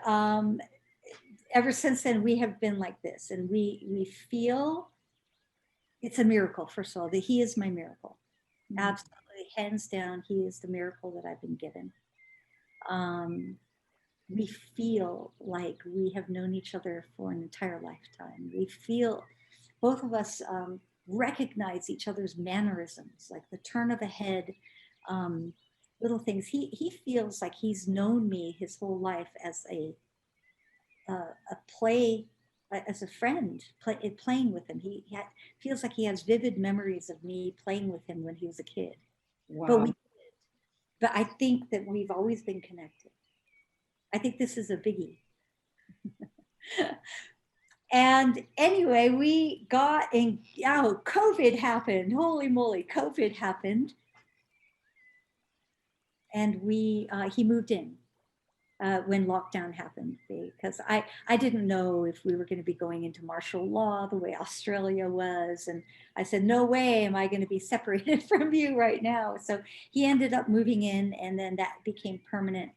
ever since then, we have been like this. And we feel it's a miracle, first of all, that he is my miracle. Mm-hmm. Absolutely, hands down, he is the miracle that I've been given. We feel like we have known each other for an entire lifetime. We feel, both of us recognize each other's mannerisms, like the turn of a head, little things. He feels like he's known me his whole life as a as a friend, playing with him. He feels like he has vivid memories of me playing with him when he was a kid. Wow. But I think that we've always been connected. I think this is a biggie. And anyway, we got in, COVID happened. Holy moly, COVID happened. And he moved in when lockdown happened, because I didn't know if we were going to be going into martial law the way Australia was. And I said, no way am I going to be separated from you right now. So he ended up moving in, and then that became permanent.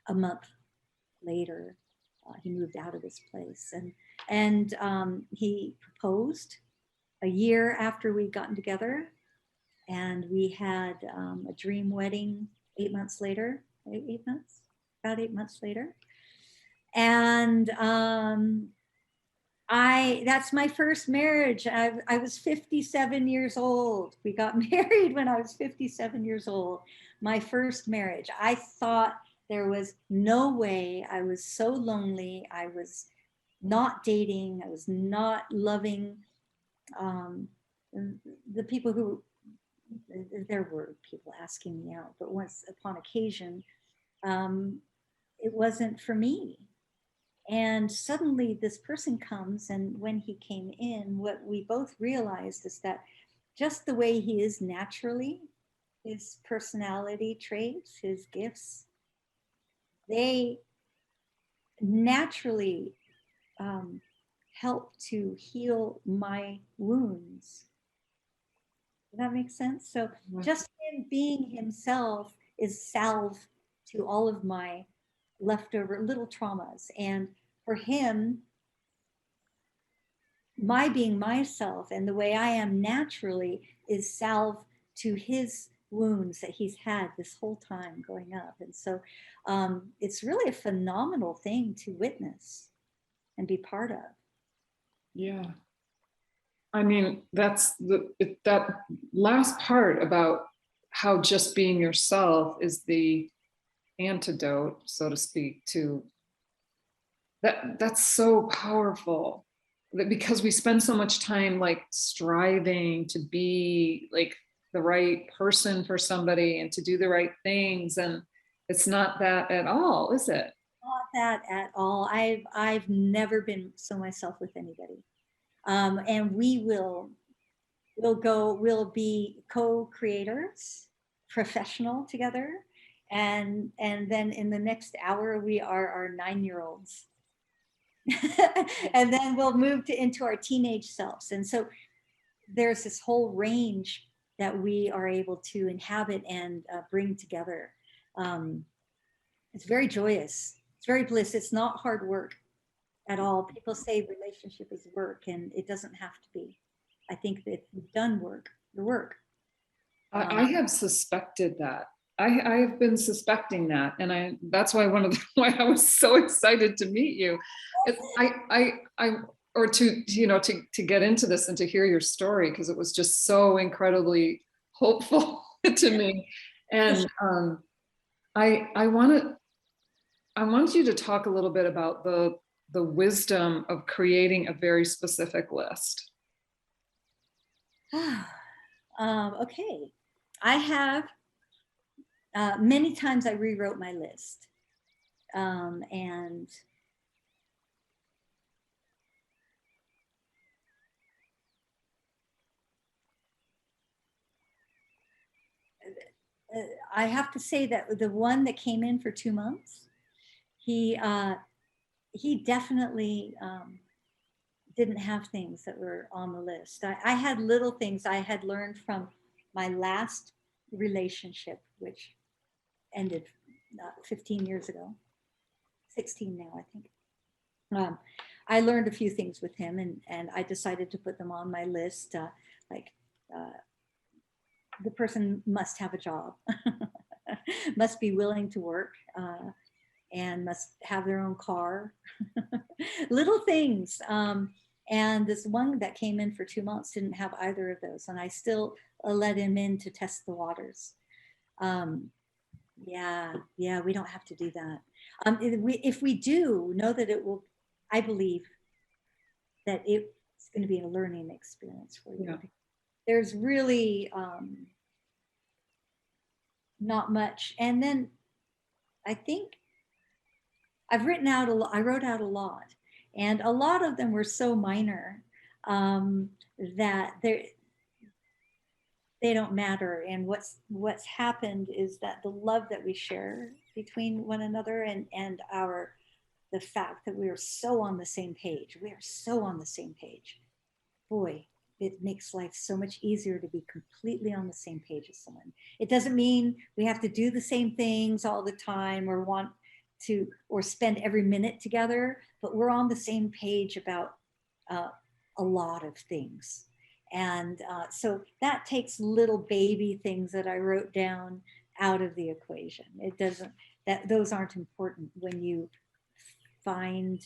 A month later, he moved out of his place, and he proposed a year after we'd gotten together, and we had a dream wedding 8 months later. 8 months, about 8 months later, and that's my first marriage. I was 57 years old. We got married when I was 57 years old. My first marriage. I thought there was no way. I was so lonely. I was not dating. I was not loving the people who, there were people asking me out, but once upon occasion, it wasn't for me. And suddenly this person comes, and when he came in, what we both realized is that just the way he is naturally, his personality traits, his gifts, they naturally help to heal my wounds. Does that make sense? So just him being himself is salve to all of my leftover little traumas. And for him, my being myself and the way I am naturally is salve to his wounds that he's had this whole time growing up. And so it's really a phenomenal thing to witness and be part of. Yeah. I mean, that's that last part about how just being yourself is the antidote, so to speak, to that. That's so powerful, that because we spend so much time like striving to be like the right person for somebody and to do the right things, and it's not that at all, is it? Not that at all. I've never been so myself with anybody. And we'll be co-creators, professional together. And then in the next hour, we are our 9-year-olds. And then we'll move into our teenage selves. And so there's this whole range that we are able to inhabit and bring together. It's very joyous. It's very bliss. It's not hard work at all. People say relationship is work, and it doesn't have to be. I think that if you've done work, the work. I have suspected that. I have been suspecting that, and that's why why I was so excited to meet you. Or to get into this and to hear your story, because it was just so incredibly hopeful to me. And I want you to talk a little bit about the wisdom of creating a very specific list. Okay. I have many times I rewrote my list. And I have to say that the one that came in for 2 months, he definitely didn't have things that were on the list. I had little things I had learned from my last relationship, which ended 15 years ago, 16 now, I think. I learned a few things with him, and I decided to put them on my list. The person must have a job, must be willing to work, and must have their own car. Little things. And this one that came in for 2 months didn't have either of those, and I still let him in to test the waters. Yeah, we don't have to do that. If we do, know that it will, I believe that it's going to be a learning experience for you. Yeah. There's really not much. And then I think I wrote out a lot, and a lot of them were so minor that they don't matter. And what's happened is that the love that we share between one another, and the fact that we are so on the same page. We are so on the same page. Boy, it makes life so much easier to be completely on the same page as someone. It doesn't mean we have to do the same things all the time, or want to, or spend every minute together, but we're on the same page about a lot of things. And so that takes little baby things that I wrote down out of the equation. It doesn't, those aren't important when you find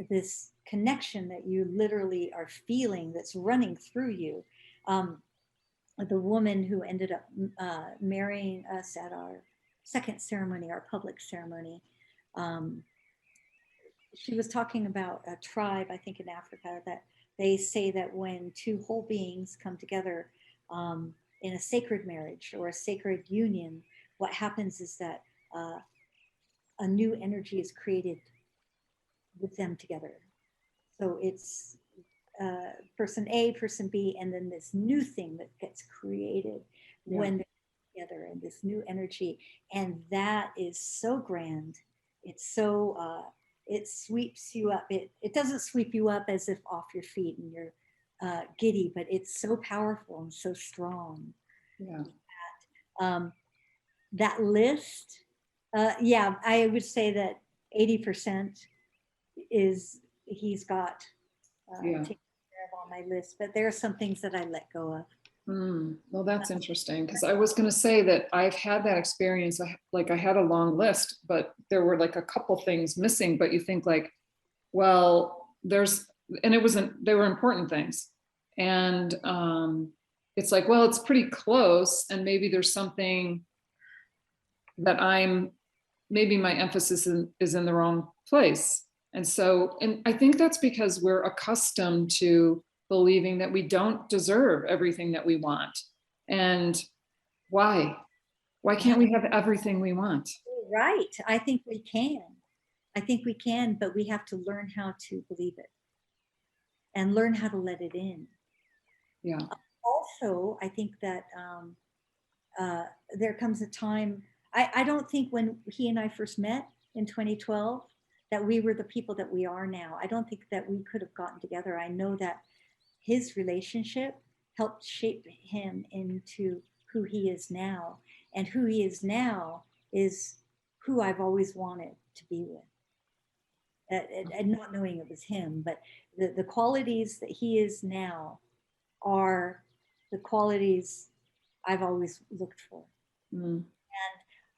this connection that you literally are feeling, that's running through you. The woman who ended up marrying us at our second ceremony, our public ceremony, she was talking about a tribe, I think in Africa, that they say that when two whole beings come together in a sacred marriage or a sacred union, what happens is that a new energy is created with them together. So it's person A, person B, and then this new thing that gets created when they're together, and this new energy. And that is so grand. It's so, it sweeps you up. It doesn't sweep you up as if off your feet and you're giddy, but it's so powerful and so strong. Yeah. That list, I would say that 80% is he's got taken care of on my list, but there are some things that I let go of. Well, that's interesting, because I was going to say that I've had that experience. Like I had a long list, but there were like a couple things missing. But you think like, well, they were important things, and it's like, well, it's pretty close, and maybe there's something that maybe my emphasis is in the wrong place. And I think that's because we're accustomed to believing that we don't deserve everything that we want. And why can't we have everything we want? Right. I think we can, but we have to learn how to believe it and learn how to let it in. Yeah. Also, I think that there comes a time, I don't think when he and I first met in 2012, that we were the people that we are now. I don't think that we could have gotten together. I know that his relationship helped shape him into who he is now. And who he is now is who I've always wanted to be with. And not knowing it was him, but the qualities that he is now are the qualities I've always looked for. And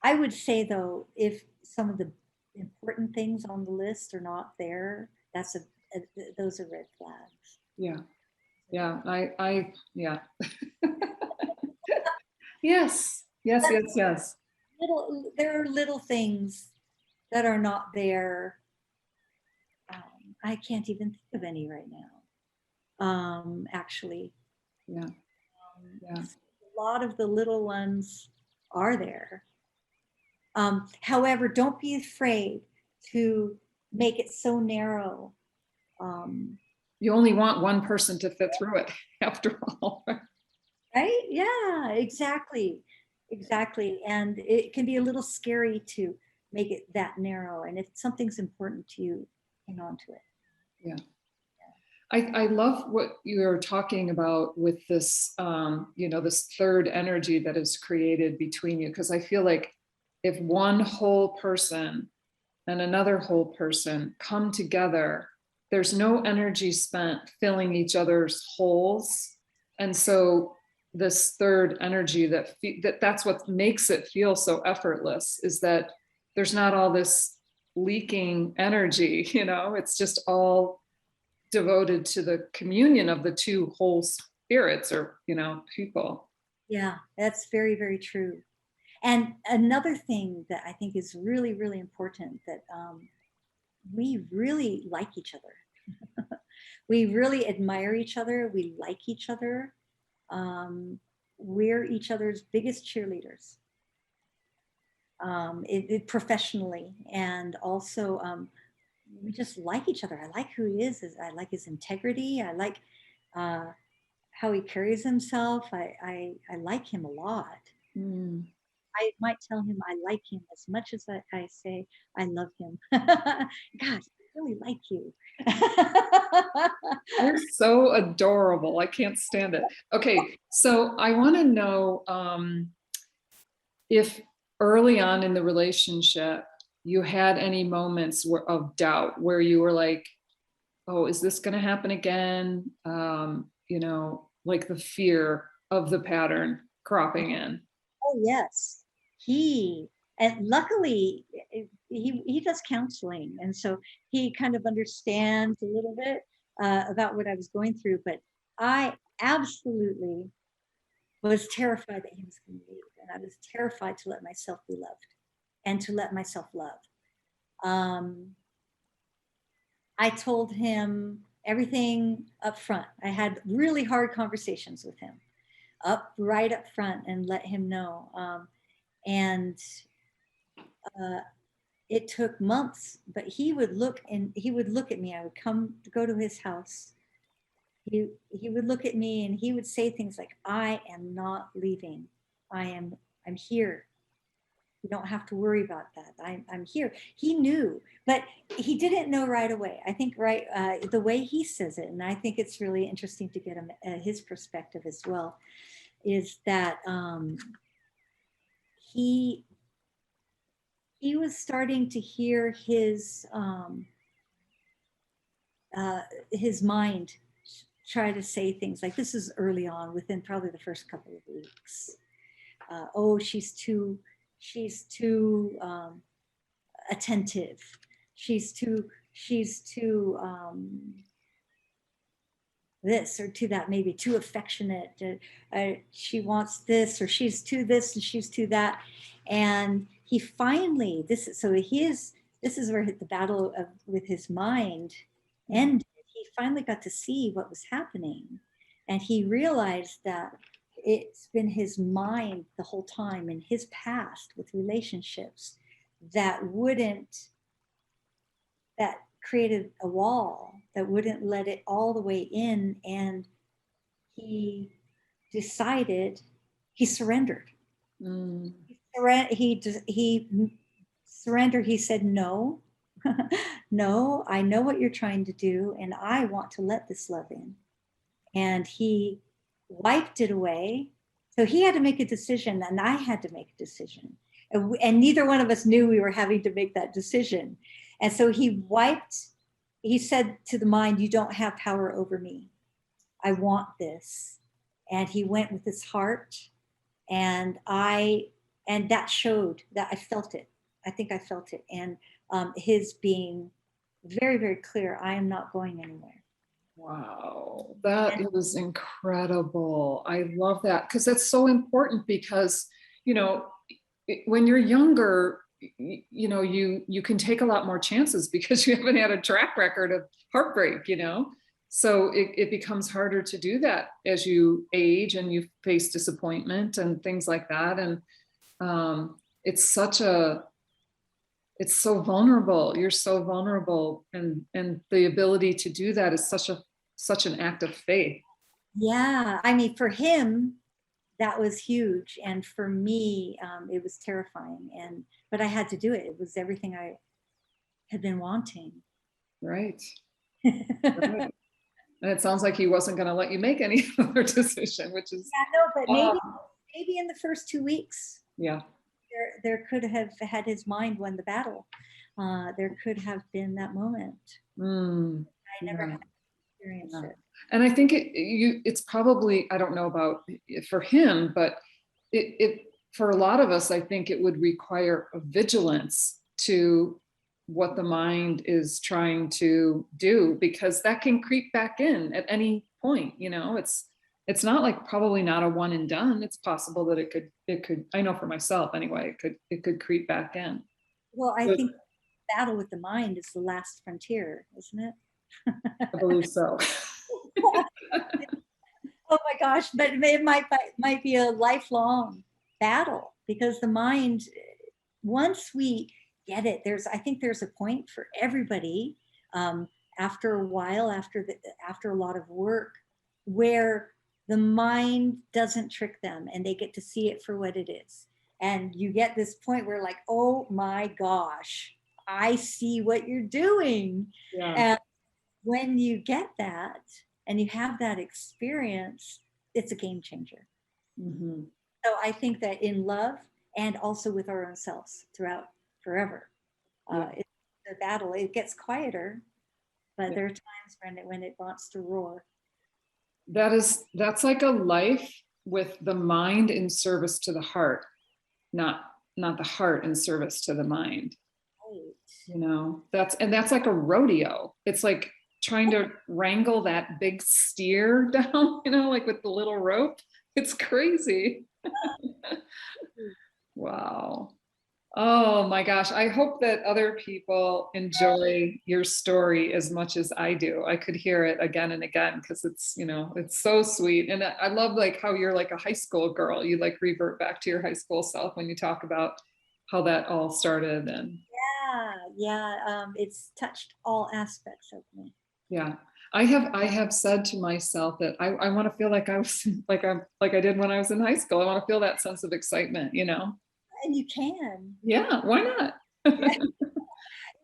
I would say, though, if some of the important things on the list are not there, those are red flags. Yeah. Yeah. Yes. There are little things that are not there. I can't even think of any right now. Actually. Yeah. A lot of the little ones are there. However, don't be afraid to make it so narrow. You only want one person to fit through it, after all. Right? Yeah, exactly. exactly. And it can be a little scary to make it that narrow. And if something's important to you, hang on to it. Yeah. I love what you're talking about with this, this third energy that is created between you. Because I feel like if one whole person and another whole person come together, there's no energy spent filling each other's holes. And so this third energy that's what makes it feel so effortless, is that there's not all this leaking energy, it's just all devoted to the communion of the two whole spirits, or people. Yeah, that's very, very true. And another thing that I think is really, really important, that we really like each other. We really admire each other. We like each other. We're each other's biggest cheerleaders, professionally, and also we just like each other. I like who he is. I like his integrity. I like how he carries himself. I like him a lot. Mm. I might tell him I like him as much as I say I love him. God, I really like you. You're so adorable. I can't stand it. Okay, so I want to know if early on in the relationship you had any moments of doubt where you were like, oh, is this going to happen again? Like the fear of the pattern cropping in. Oh yes, and luckily he does counseling, and so he kind of understands a little bit about what I was going through. But I absolutely was terrified that he was going to leave, and I was terrified to let myself be loved and to let myself love. I told him everything up front. I had really hard conversations with him right up front, and let him know. And it took months, but he would look at me. I would go to his house. He would look at me and he would say things like, I am not leaving. I'm here. You don't have to worry about that. I'm here. He knew, but he didn't know right away. I think the way he says it, and I think it's really interesting to get him his perspective as well, is that he was starting to hear his mind try to say things like, this is early on, within probably the first couple of weeks. Oh, she's too attentive. She's too this or to that, maybe too affectionate. She wants this, or she's too this and she's too that. And he finally, this is where the battle with his mind ended. He finally got to see what was happening. And he realized that it's been his mind the whole time, in his past with relationships, that created a wall that wouldn't let it all the way in. And he surrendered. Mm. He surrendered. He said, no, no, I know what you're trying to do, and I want to let this love in. And he wiped it away. So he had to make a decision, and I had to make a decision. And neither one of us knew we were having to make that decision. And so he said to the mind, you don't have power over me. I want this. And he went with his heart. And that showed that I felt it. I think I felt it. And his being very, very clear, I am not going anywhere. Wow, that is incredible. I love that, because that's so important, because, when you're younger, you can take a lot more chances because you haven't had a track record of heartbreak, so it becomes harder to do that as you age and you face disappointment and things like that. And it's so vulnerable. You're so vulnerable, and the ability to do that is such an act of faith. Yeah, I mean, for him, that was huge. And for me, it was terrifying. But I had to do it. It was everything I had been wanting. Right. Right. And it sounds like he wasn't going to let you make any other decision, which is. Yeah, no, but maybe in the first 2 weeks. Yeah. There could have had his mind won the battle. There could have been that moment. I never had experienced it. And I think it's probably, I don't know about for him, but it for a lot of us, I think it would require a vigilance to what the mind is trying to do, because that can creep back in at any point. It's not like, probably not a one and done. It's possible that it could, I know for myself anyway, it could creep back in. Well, I think battle with the mind is the last frontier, isn't it? I believe so. Oh my gosh, but it might be a lifelong battle, because the mind, once we get it, I think there's a point for everybody, after a while, after a lot of work, where the mind doesn't trick them and they get to see it for what it is. And you get this point where, like, oh my gosh, I see what you're doing. Yeah. And when you get that and you have that experience, it's a game changer. Mm-hmm. So I think that in love, and also with our own selves throughout forever, it's the battle. It gets quieter, but there are times when it wants to roar. That's like a life with the mind in service to the heart, not the heart in service to the mind. Right. That's like a rodeo. It's like trying to wrangle that big steer down, like with the little rope. It's crazy. Wow. Oh my gosh. I hope that other people enjoy your story as much as I do. I could hear it again and again, because it's so sweet. And I love like how you're like a high school girl. You like revert back to your high school self when you talk about how that all started. And it's touched all aspects of me. Yeah. I have said to myself that I want to feel like I was like I did when I was in high school. I want to feel that sense of excitement, And you can. Yeah, why not? Yeah.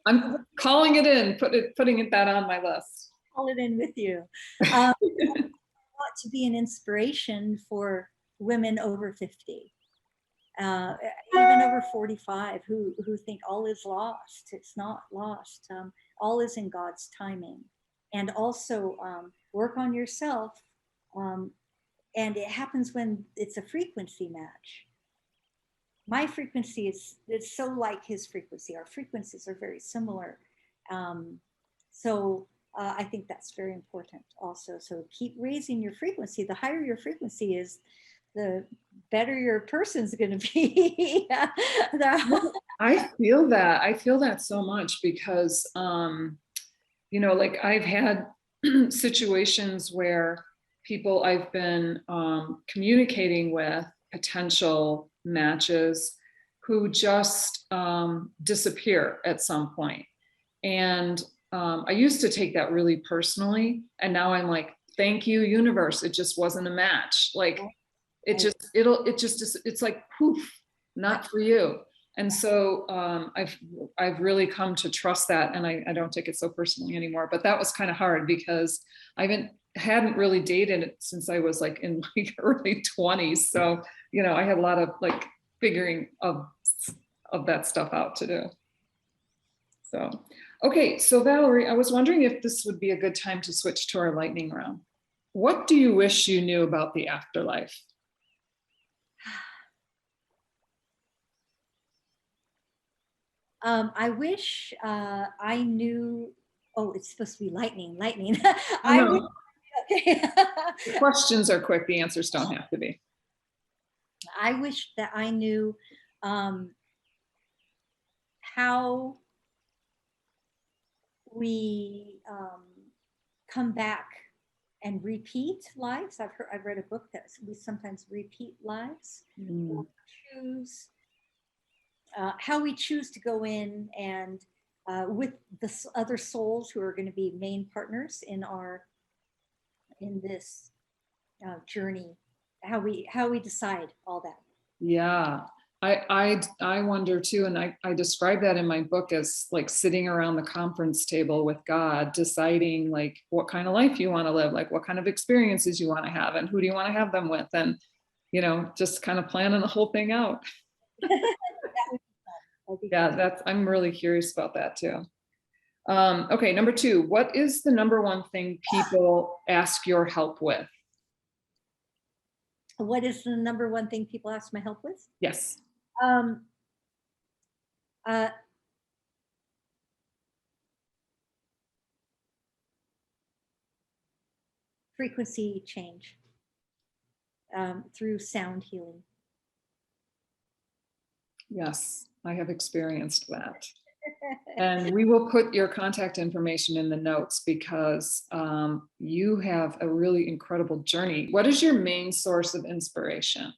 I'm calling it in, putting that on my list. Call it in with you. I want to be an inspiration for women over 50, even over 45, who think all is lost. It's not lost. All is in God's timing. And also work on yourself. And it happens when it's a frequency match. My frequency is so like his frequency. Our frequencies are very similar. So I think that's very important also. So keep raising your frequency. The higher your frequency is, the better your person's going to be. I feel that so much, because, like I've had situations where people I've been communicating with, potential matches, who just disappear at some point. And I used to take that really personally. And now I'm like, thank you, universe. It just wasn't a match. Like it's like poof, not for you. And so I've really come to trust that, and I don't take it so personally anymore. But that was kind of hard, because I hadn't really dated since I was like in my early 20s. So, I had a lot of like figuring of that stuff out to do. So, okay. So Valerie, I was wondering if this would be a good time to switch to our lightning round. What do you wish you knew about the afterlife? I wish I knew. Oh, it's supposed to be lightning. Okay. The questions are quick. The answers don't have to be. I wish that I knew how we come back and repeat lives. I've read a book that we sometimes repeat lives. Or choose how we choose to go in and with the other souls who are going to be main partners in this journey how we decide all that. Yeah. I wonder too, and I describe that in my book as like sitting around the conference table with God, deciding like what kind of life you want to live, like what kind of experiences you want to have, and who do you want to have them with, and just kind of planning the whole thing out. Yeah, I'm really curious about that too. Okay, number 2, what is the number one thing people ask your help with? What is the number one thing people ask my help with? Yes. Frequency change through sound healing. Yes, I have experienced that. And we will put your contact information in the notes because you have a really incredible journey. What is your main source of inspiration?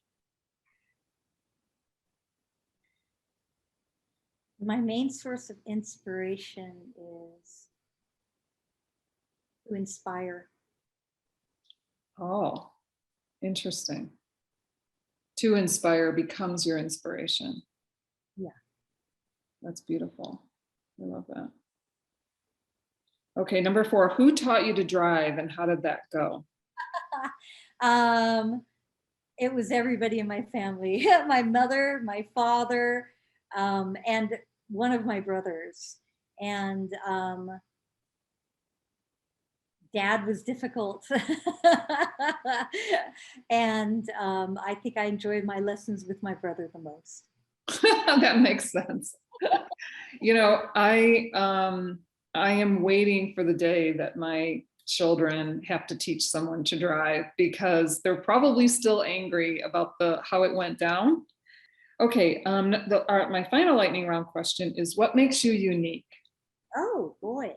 My main source of inspiration is to inspire. Oh, interesting. To inspire becomes your inspiration. Yeah. That's beautiful. I love that. Okay, number 4, who taught you to drive and how did that go? It was everybody in my family. My mother, my father, and one of my brothers. And Dad was difficult. And I think I enjoyed my lessons with my brother the most. That makes sense. I am waiting for the day that my children have to teach someone to drive because they're probably still angry about how it went down. Okay, my final lightning round question is, what makes you unique? Oh boy.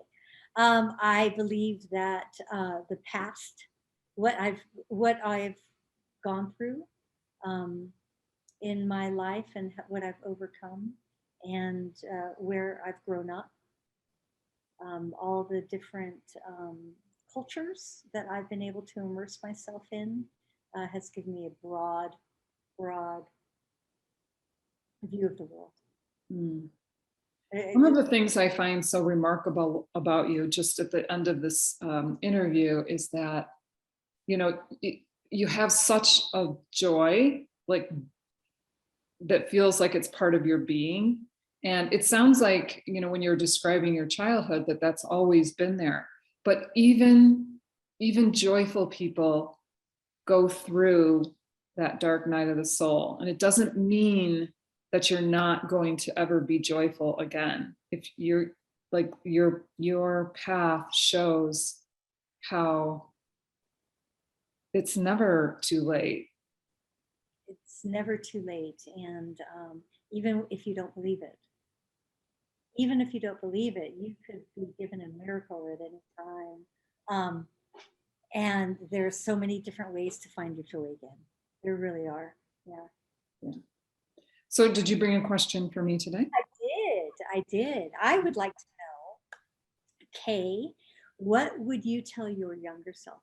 I believe that the past, what I've gone through in my life and what I've overcome and where I've grown up, all the different cultures that I've been able to immerse myself in has given me a broad view of the world. One of the things I find so remarkable about you just at the end of this interview is that, you have such a joy, like that feels like it's part of your being. And it sounds like, when you're describing your childhood, that's always been there. But even joyful people go through that dark night of the soul. And it doesn't mean that you're not going to ever be joyful again. If you're like your path shows how it's never too late. It's never too late. And even if you don't believe it, you could be given a miracle at any time. And there's so many different ways to find your joy again. There really are. Yeah. So did you bring a question for me today? I did. I would like to know, Kay, what would you tell your younger self?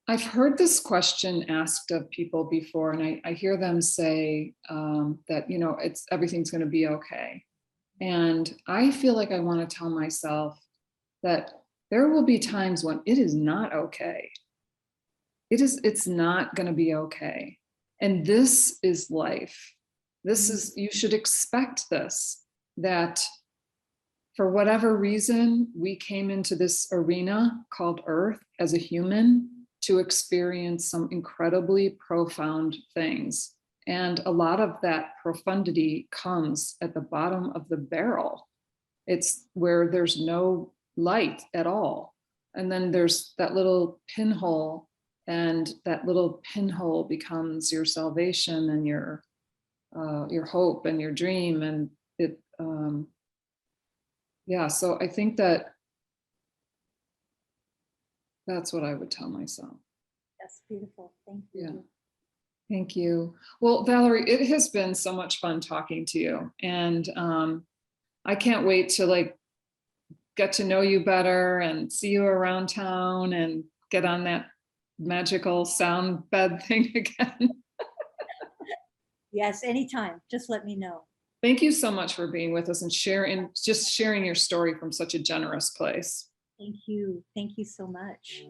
I've heard this question asked of people before, and I hear them say that, everything's going to be okay. And I feel like I want to tell myself that there will be times when it is not okay. It's not going to be okay. And this is life. You should expect this, that for whatever reason, we came into this arena called Earth as a human to experience some incredibly profound things. And a lot of that profundity comes at the bottom of the barrel. It's where there's no light at all. And then there's that little pinhole, and that little pinhole becomes your salvation and your hope and your dream. And it, so I think that's what I would tell myself. That's beautiful. Thank you. Yeah. Thank you. Well, Valerie, it has been so much fun talking to you. And I can't wait to get to know you better and see you around town and get on that magical sound bed thing again. Yes, anytime. Just let me know. Thank you so much for being with us and sharing your story from such a generous place. Thank you. Thank you so much.